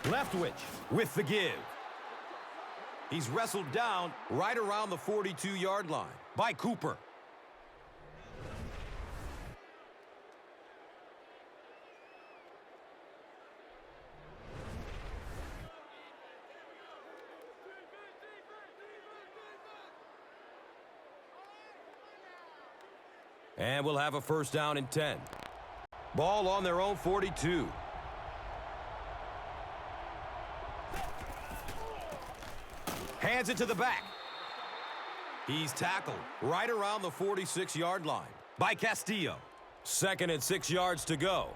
Speaker 2: Leftwich with the give. He's wrestled down right around the 42-yard line by Cooper. And we'll have a first down and 10. Ball on their own 42. Hands it to the back. He's tackled right around the 46-yard line by Castillo. 2nd and 6 yards to go.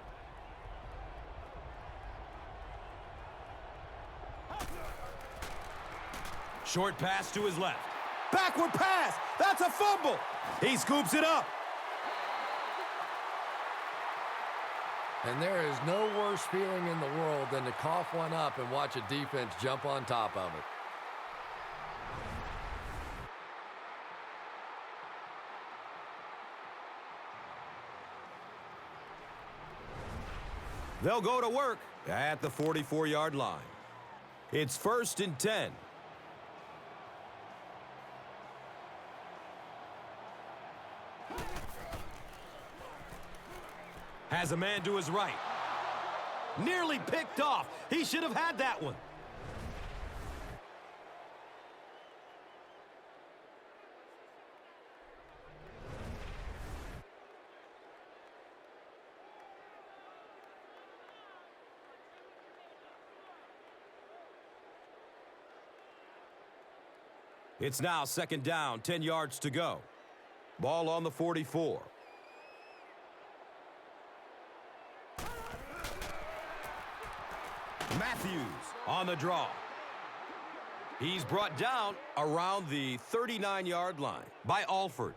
Speaker 2: Short pass to his left. Backward pass. That's a fumble. He scoops it up.
Speaker 5: And there is no worse feeling in the world than to cough one up and watch a defense jump on top of it.
Speaker 2: They'll go to work at the 44-yard line. It's 1st and 10. Has a man to his right. Nearly picked off. He should have had that one. It's now 2nd down, 10 yards to go. Ball on the 44. Matthews on the draw. He's brought down around the 39-yard line by Alford.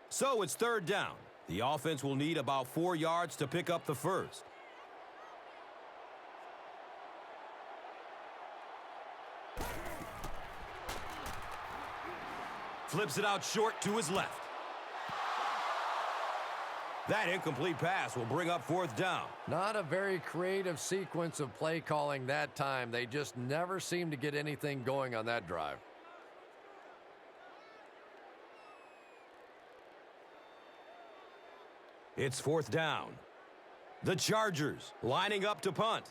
Speaker 2: So it's third down. The offense will need about 4 yards to pick up the first. Flips it out short to his left. That incomplete pass will bring up fourth down.
Speaker 5: Not a very creative sequence of play calling that time. They just never seem to get anything going on that drive.
Speaker 2: It's fourth down. The Chargers lining up to punt.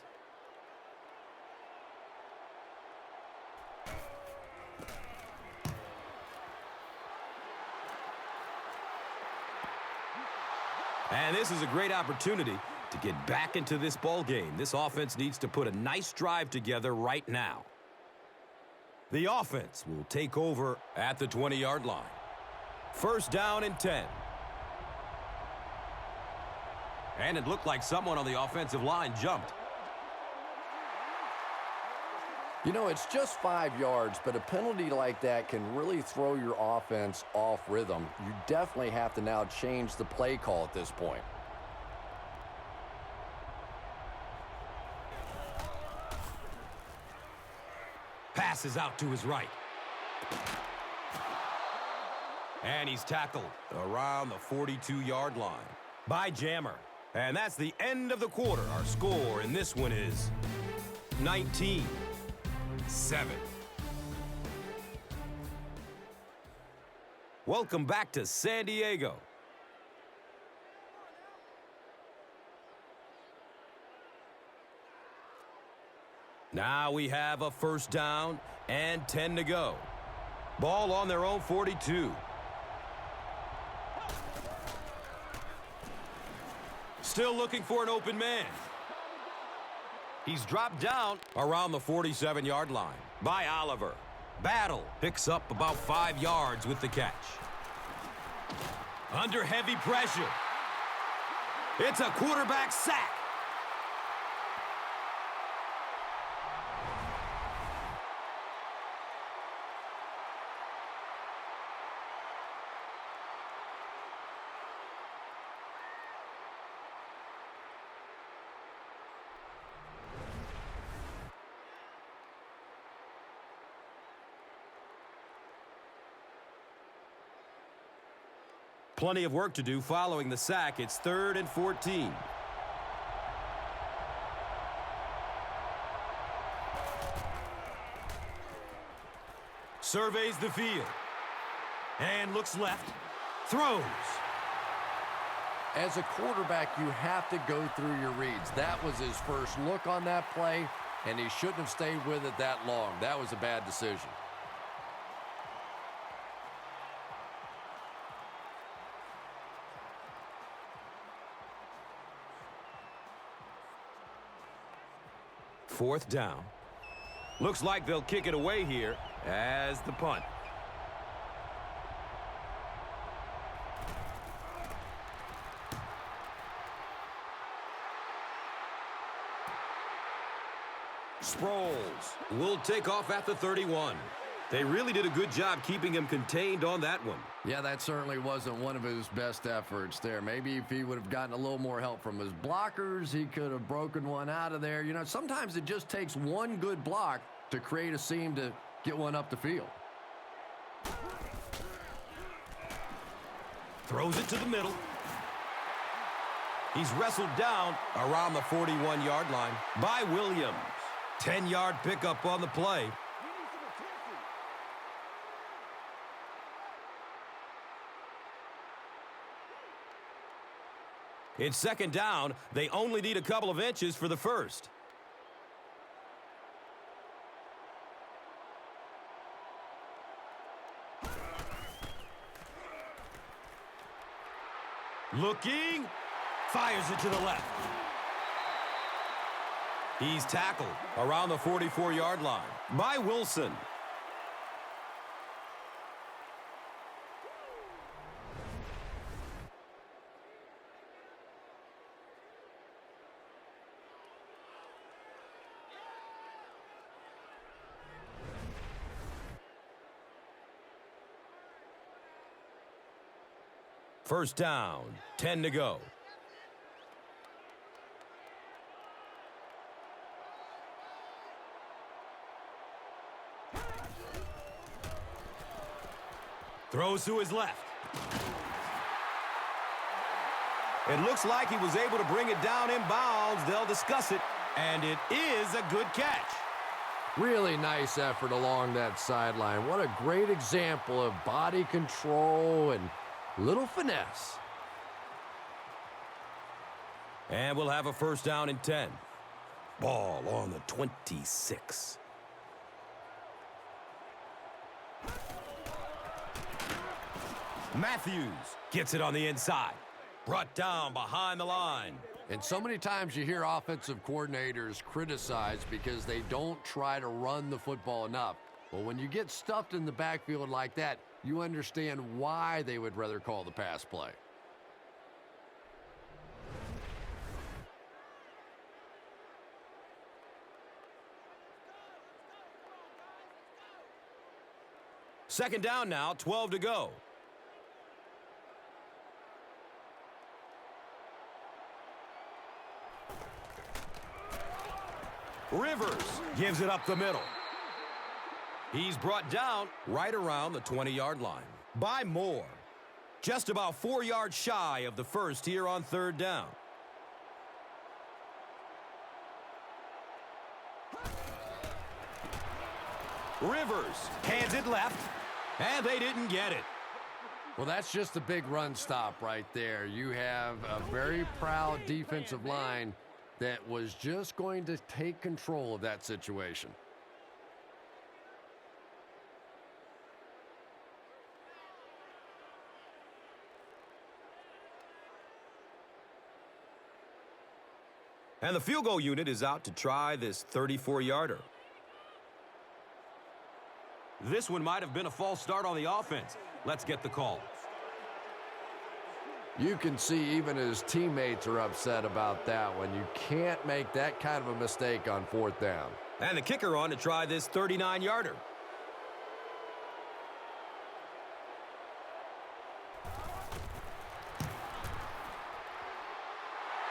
Speaker 2: And this is a great opportunity to get back into this ball game. This offense needs to put a nice drive together right now. The offense will take over at the 20-yard line. First down and 10. And it looked like someone on the offensive line jumped.
Speaker 4: You know, it's just 5 yards, but a penalty like that can really throw your offense off rhythm. You definitely have to now change the play call at this point.
Speaker 2: Passes out to his right. And he's tackled around the 42-yard line by Jammer. And that's the end of the quarter. Our score in this one is 19-7. Welcome back to San Diego. Now we have a first down and 10 to go. Ball on their own 42. Still looking for an open man. He's dropped down around the 47-yard line by Oliver. Battle picks up about 5 yards with the catch. Under heavy pressure. It's a quarterback sack. Plenty of work to do following the sack. It's 3rd and 14. Surveys the field. And looks left. Throws.
Speaker 5: As a quarterback, you have to go through your reads. That was his first look on that play, and he shouldn't have stayed with it that long. That was a bad decision.
Speaker 2: Fourth down. Looks like they'll kick it away here as the punt. Sproles will take off at the 31. They really did a good job keeping him contained on that one.
Speaker 5: Yeah, that certainly wasn't one of his best efforts there. Maybe if he would have gotten a little more help from his blockers, he could have broken one out of there. You know, sometimes it just takes one good block to create a seam to get one up the field.
Speaker 2: Throws it to the middle. He's wrestled down around the 41-yard line by Williams. 10-yard pickup on the play. It's second down. They only need a couple of inches for the first. Looking. Fires it to the left. He's tackled around the 44-yard line by Wilson. First down, 10 to go. Throws to his left. It looks like he was able to bring it down inbounds. They'll discuss it, and it is a good catch.
Speaker 5: Really nice effort along that sideline. What a great example of body control and little finesse.
Speaker 2: And we'll have a first down and 10. Ball on the 26. Matthews gets it on the inside. Brought down behind the line.
Speaker 5: And so many times you hear offensive coordinators criticized because they don't try to run the football enough. But when you get stuffed in the backfield like that, you understand why they would rather call the pass play.
Speaker 2: Second down now, 12 to go. Rivers gives it up the middle. He's brought down right around the 20-yard line by more. Just about 4 yards shy of the first here on third down. Rivers hands it left, and they didn't get it.
Speaker 5: Well, that's just a big run stop right there. You have a very proud defensive line that was just going to take control of that situation.
Speaker 2: And the field goal unit is out to try this 34-yarder. This one might have been a false start on the offense. Let's get the call.
Speaker 5: You can see even his teammates are upset about that one. You can't make that kind of a mistake on fourth down.
Speaker 2: And the kicker on to try this 39-yarder.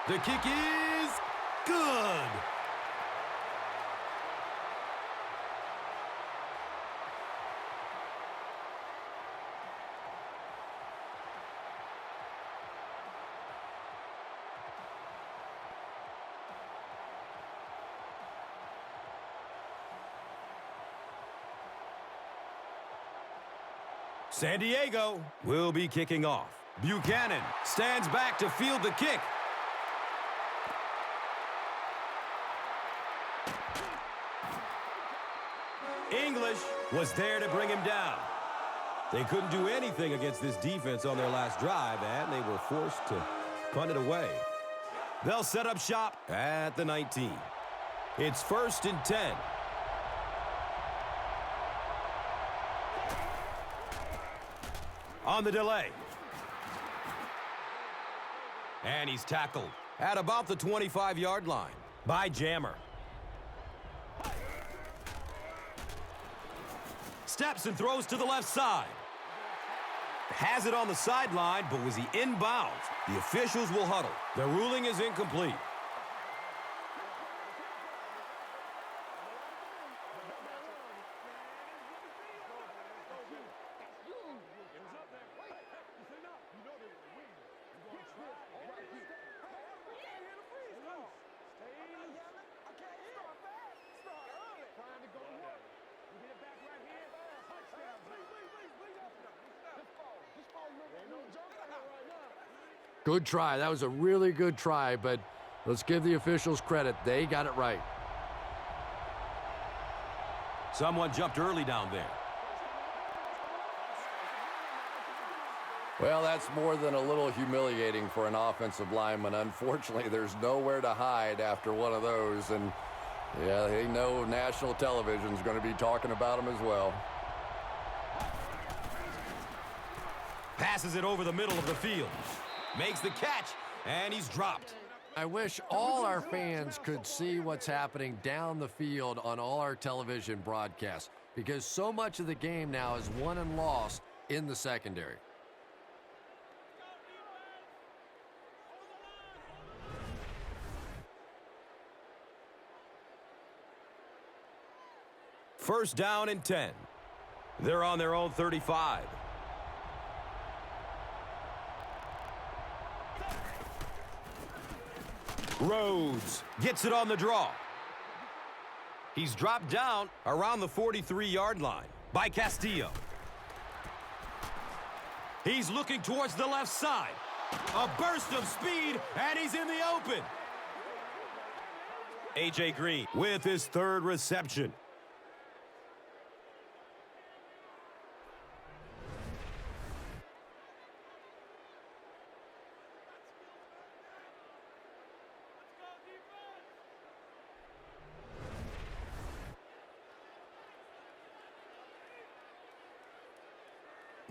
Speaker 2: The kick is good. San Diego will be kicking off. Buchanan stands back to field the kick. English was there to bring him down. They couldn't do anything against this defense on their last drive, and they were forced to punt it away. They'll set up shop at the 19. It's 1st and 10. On the delay. And he's tackled at about the 25-yard line by Jammer. Steps and throws to the left side. Has it on the sideline, but was he inbounds? The officials will huddle. The ruling is incomplete.
Speaker 5: Good try. That was a really good try, but let's give the officials credit. They got it right.
Speaker 2: Someone jumped early down there.
Speaker 4: Well, that's more than a little humiliating for an offensive lineman. Unfortunately, there's nowhere to hide after one of those, and yeah, they know national television's going to be talking about them as well.
Speaker 2: Passes it over the middle of the field. Makes the catch, and he's dropped.
Speaker 5: I wish all our fans could see what's happening down the field on all our television broadcasts, because so much of the game now is won and lost in the secondary.
Speaker 2: First down and 10. They're on their own 35. Rhodes gets it on the draw. He's dropped down around the 43-yard line by Castillo. He's looking towards the left side. A burst of speed, and he's in the open. A.J. Green with his third reception.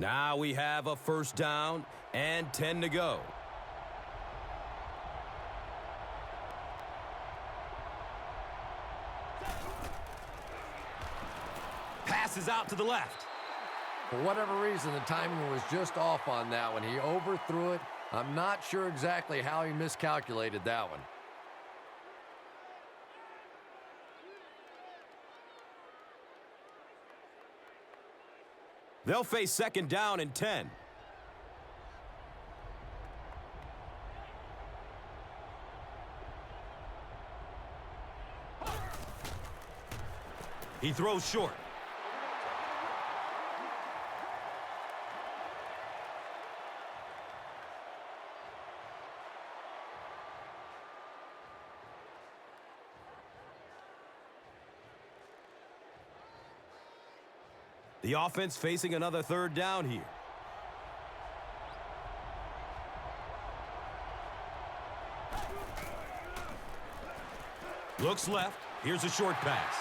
Speaker 2: Now we have a first down and 10 to go. Passes out to the left.
Speaker 5: For whatever reason, the timing was just off on that one. He overthrew it. I'm not sure exactly how he miscalculated that one.
Speaker 2: They'll face second down and 10. He throws short. The offense facing another third down here. Looks left. Here's a short pass.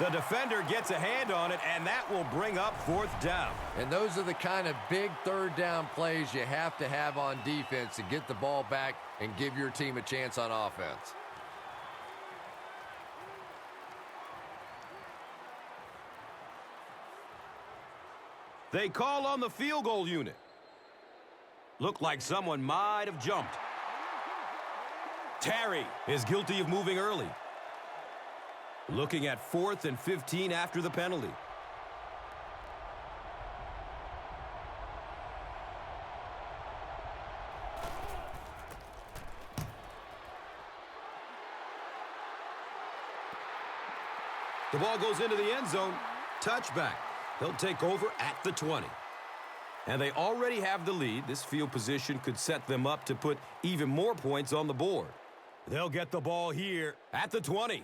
Speaker 2: The defender gets a hand on it, and that will bring up fourth down.
Speaker 5: And those are the kind of big third down plays you have to have on defense to get the ball back and give your team a chance on offense.
Speaker 2: They call on the field goal unit. Looked like someone might have jumped. Terry is guilty of moving early. Looking at 4th and 15 after the penalty. The ball goes into the end zone. Touchback. They'll take over at the 20. And they already have the lead. This field position could set them up to put even more points on the board. They'll get the ball here at the 20.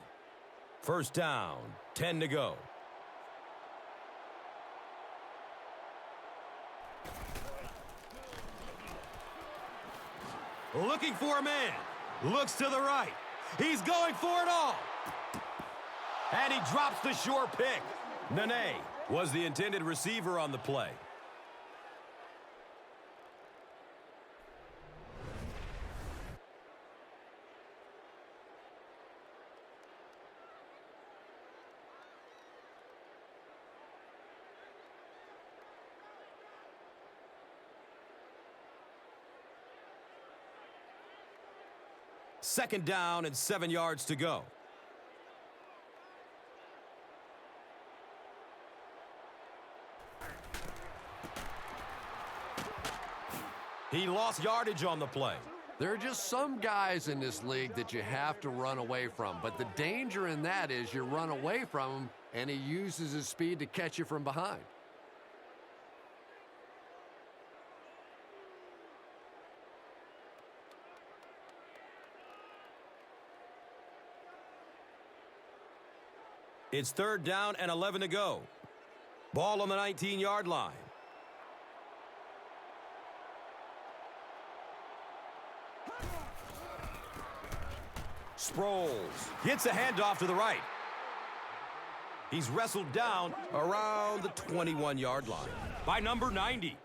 Speaker 2: First down, 10 to go. Looking for a man. Looks to the right. He's going for it all. And he drops the short pick. Nene was the intended receiver on the play. Second down and 7 yards to go. He lost yardage on the play.
Speaker 5: There are just some guys in this league that you have to run away from. But the danger in that is you run away from him, and he uses his speed to catch you from behind.
Speaker 2: It's third down and 11 to go. Ball on the 19-yard line. Sproles gets a handoff to the right. He's wrestled down around the 21-yard line by number 90.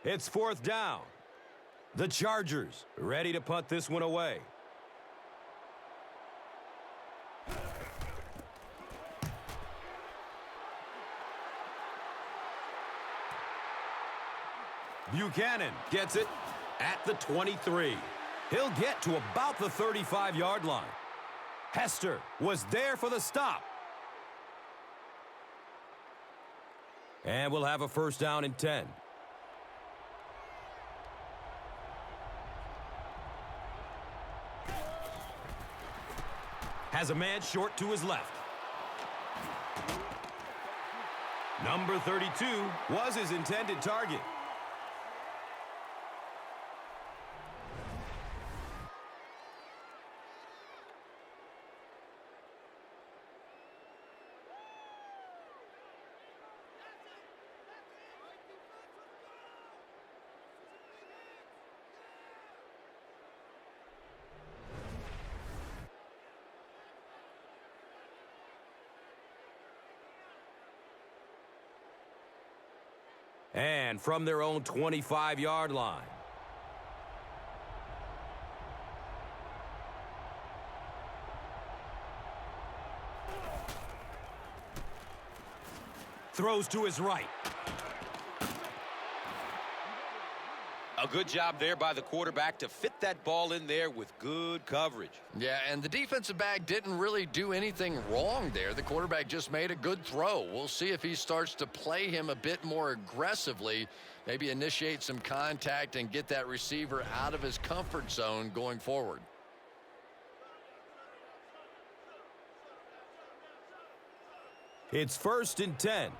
Speaker 2: It's fourth down. The Chargers ready to punt this one away. Buchanan gets it at the 23. He'll get to about the 35-yard line. Hester was there for the stop. And we'll have a first down and 10. Has a man short to his left. Number 32 was his intended target. And from their own 25-yard line. Throws to his right.
Speaker 3: A good job there by the quarterback to fit that ball in there with good coverage.
Speaker 4: Yeah, and the defensive back didn't really do anything wrong there. The quarterback just made a good throw. We'll see if he starts to play him a bit more aggressively, maybe initiate some contact and get that receiver out of his comfort zone going forward.
Speaker 2: It's 1st and 10.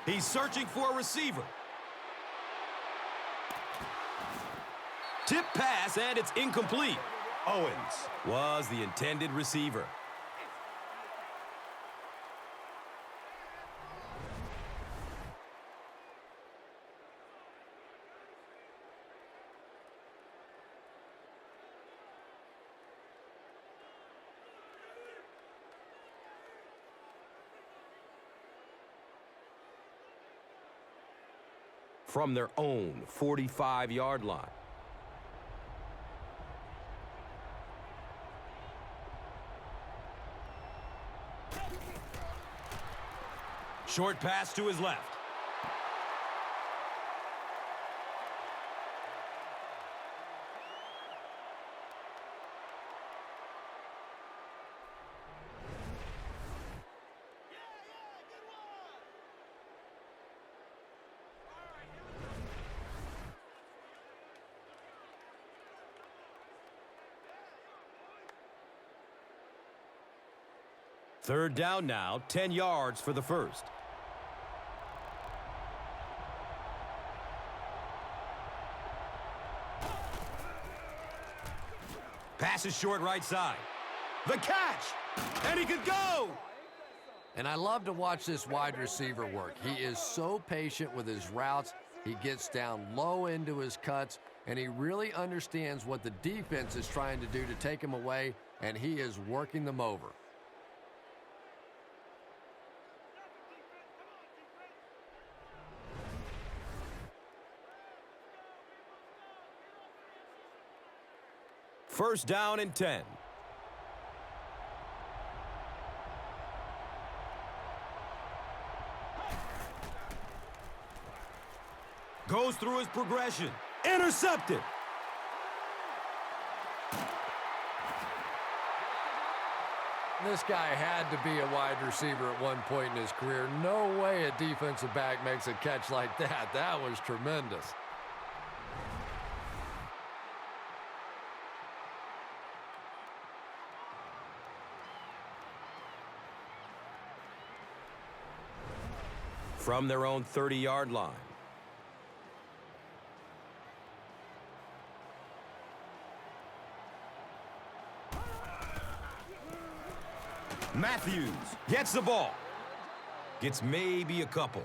Speaker 2: He's searching for a receiver. Tip pass, and it's incomplete. Owens was the intended receiver. From their own 45-yard line. Short pass to his left. Third down now, 10 yards for the first. Pass is short right side. The catch! And he could go!
Speaker 5: And I love to watch this wide receiver work. He is so patient with his routes. He gets down low into his cuts, and he really understands what the defense is trying to do to take him away, and he is working them over.
Speaker 2: First down and 10. Goes through his progression. Intercepted.
Speaker 5: This guy had to be a wide receiver at one point in his career. No way a defensive back makes a catch like that. That was tremendous.
Speaker 2: From their own 30-yard line. Matthews gets the ball. Gets maybe a couple.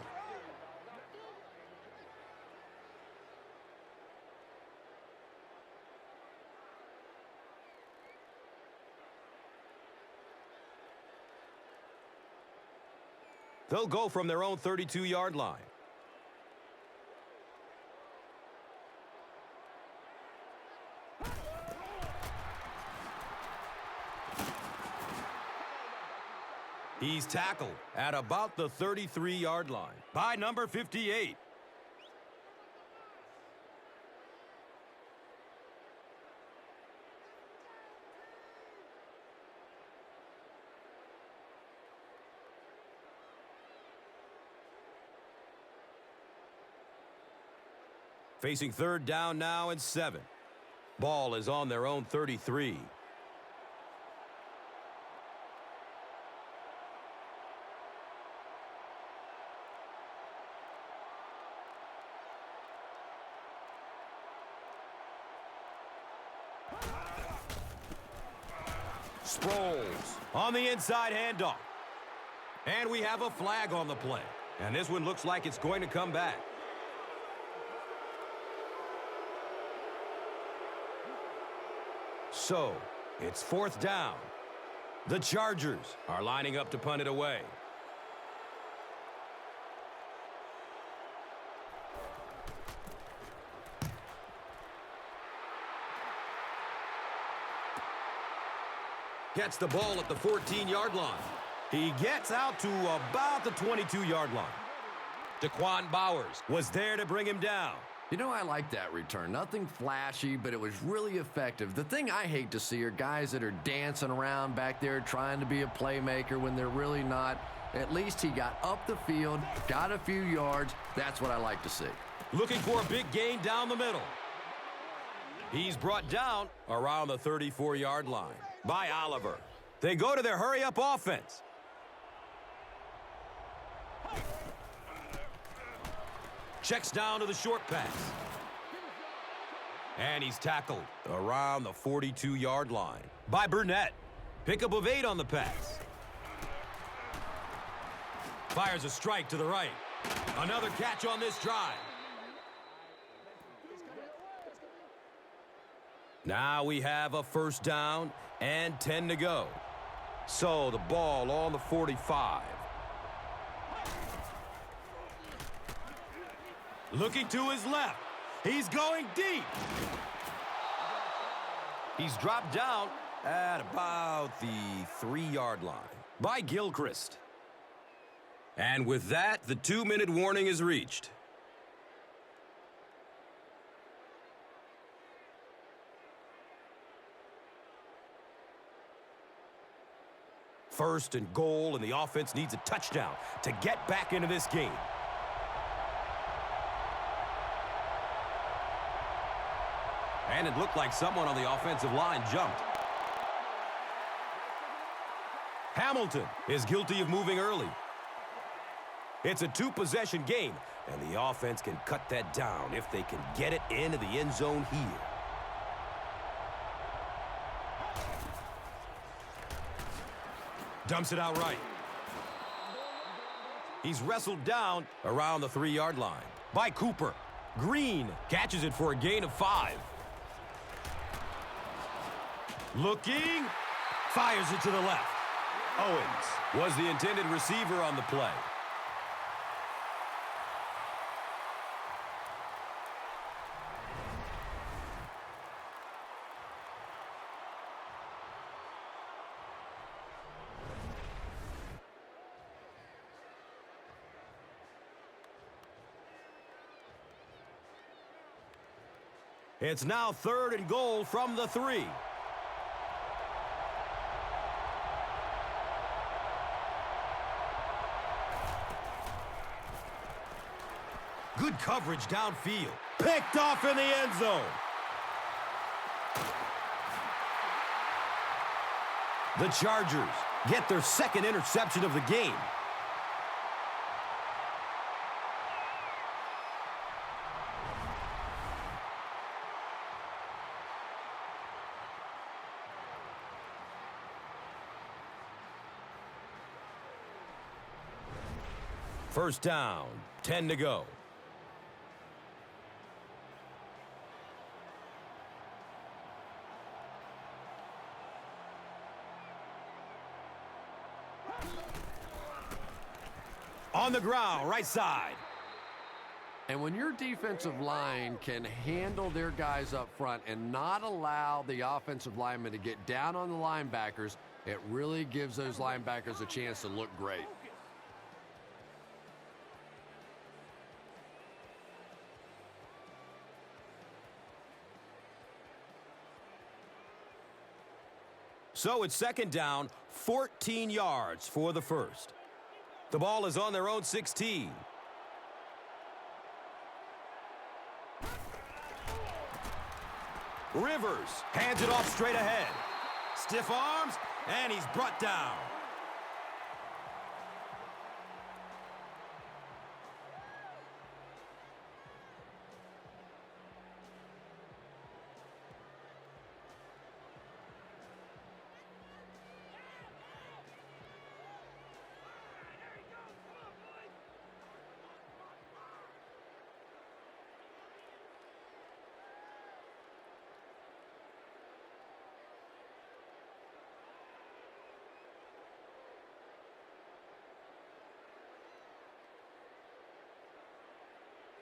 Speaker 2: They'll go from their own 32-yard line. He's tackled at about the 33-yard line by number 58. Facing third down now and 7. Ball is on their own 33. Sproles on the inside handoff. And we have a flag on the play. And this one looks like it's going to come back. So, it's fourth down. The Chargers are lining up to punt it away. Gets the ball at the 14-yard line. He gets out to about the 22-yard line. Daquan Bowers was there to bring him down.
Speaker 5: You know, I like that return. Nothing flashy, but it was really effective. The thing I hate to see are guys that are dancing around back there trying to be a playmaker when they're really not. At least he got up the field, got a few yards. That's what I like to see.
Speaker 2: Looking for a big gain down the middle. He's brought down around the 34-yard line by Oliver. They go to their hurry-up offense. Checks down to the short pass. And he's tackled around the 42-yard line by Burnett. Pickup of 8 on the pass. Fires a strike to the right. Another catch on this drive. Now we have a first down and 10 to go. So the ball on the 45. Looking to his left. He's going deep. He's dropped down at about the 3-yard line by Gilchrist. And with that, the 2-minute warning is reached. First and goal, and the offense needs a touchdown to get back into this game. And it looked like someone on the offensive line jumped. Hamilton is guilty of moving early. It's a 2-possession game, and the offense can cut that down if they can get it into the end zone here. Dumps it out right. He's wrestled down around the 3-yard line by Cooper. Green catches it for a gain of 5. Looking, fires it to the left. Owens was the intended receiver on the play. It's now 3rd and goal from the 3. Good coverage downfield. Picked off in the end zone. The Chargers get their 2nd interception of the game. First down, 10 to go. On the ground, right side.
Speaker 5: And when your defensive line can handle their guys up front and not allow the offensive linemen to get down on the linebackers, it really gives those linebackers a chance to look great.
Speaker 2: So it's second down, 14 yards for the first. The ball is on their own 16. Rivers hands it off straight ahead. Stiff arms, and he's brought down.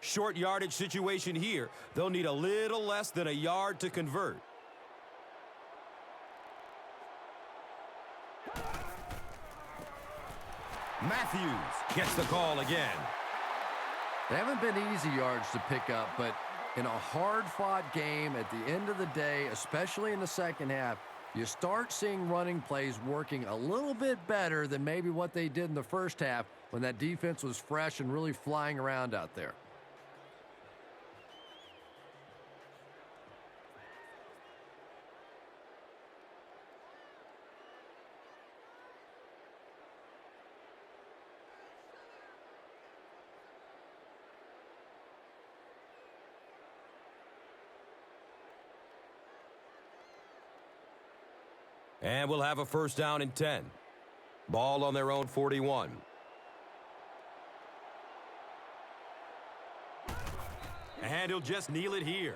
Speaker 2: Short yardage situation here. They'll need a little less than a yard to convert. Matthews gets the call again.
Speaker 5: They haven't been easy yards to pick up, but in a hard-fought game at the end of the day, especially in the second half, you start seeing running plays working a little bit better than maybe what they did in the first half when that defense was fresh and really flying around out there.
Speaker 2: And we'll have a first down and 10. Ball on their own 41. And he'll just kneel it here.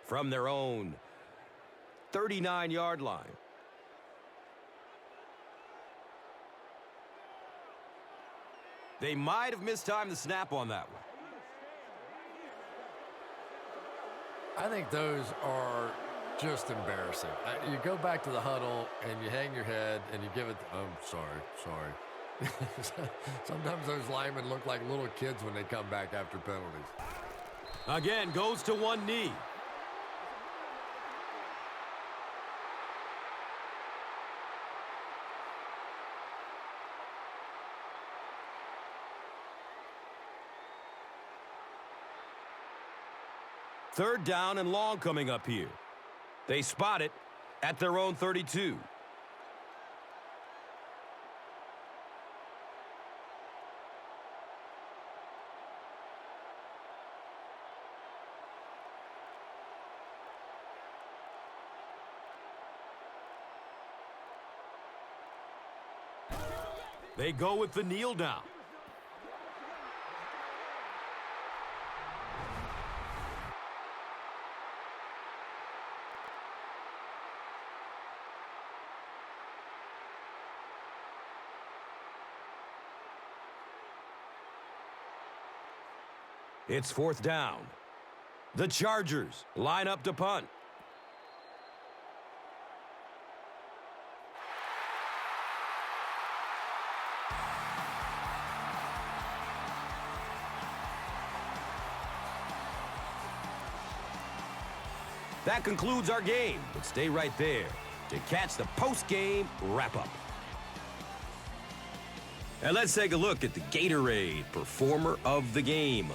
Speaker 2: From their own 39-yard line. They might have mistimed the snap on that one.
Speaker 5: I think those are just embarrassing. You go back to the huddle and you hang your head and you give it, sorry. Sometimes those linemen look like little kids when they come back after penalties.
Speaker 2: Again, goes to one knee. Third down and long coming up here. They spot it at their own 32. They go with the kneel down. It's fourth down. The Chargers line up to punt. That concludes our game, but stay right there to catch the post-game wrap-up. And let's take a look at the Gatorade Performer of the Game.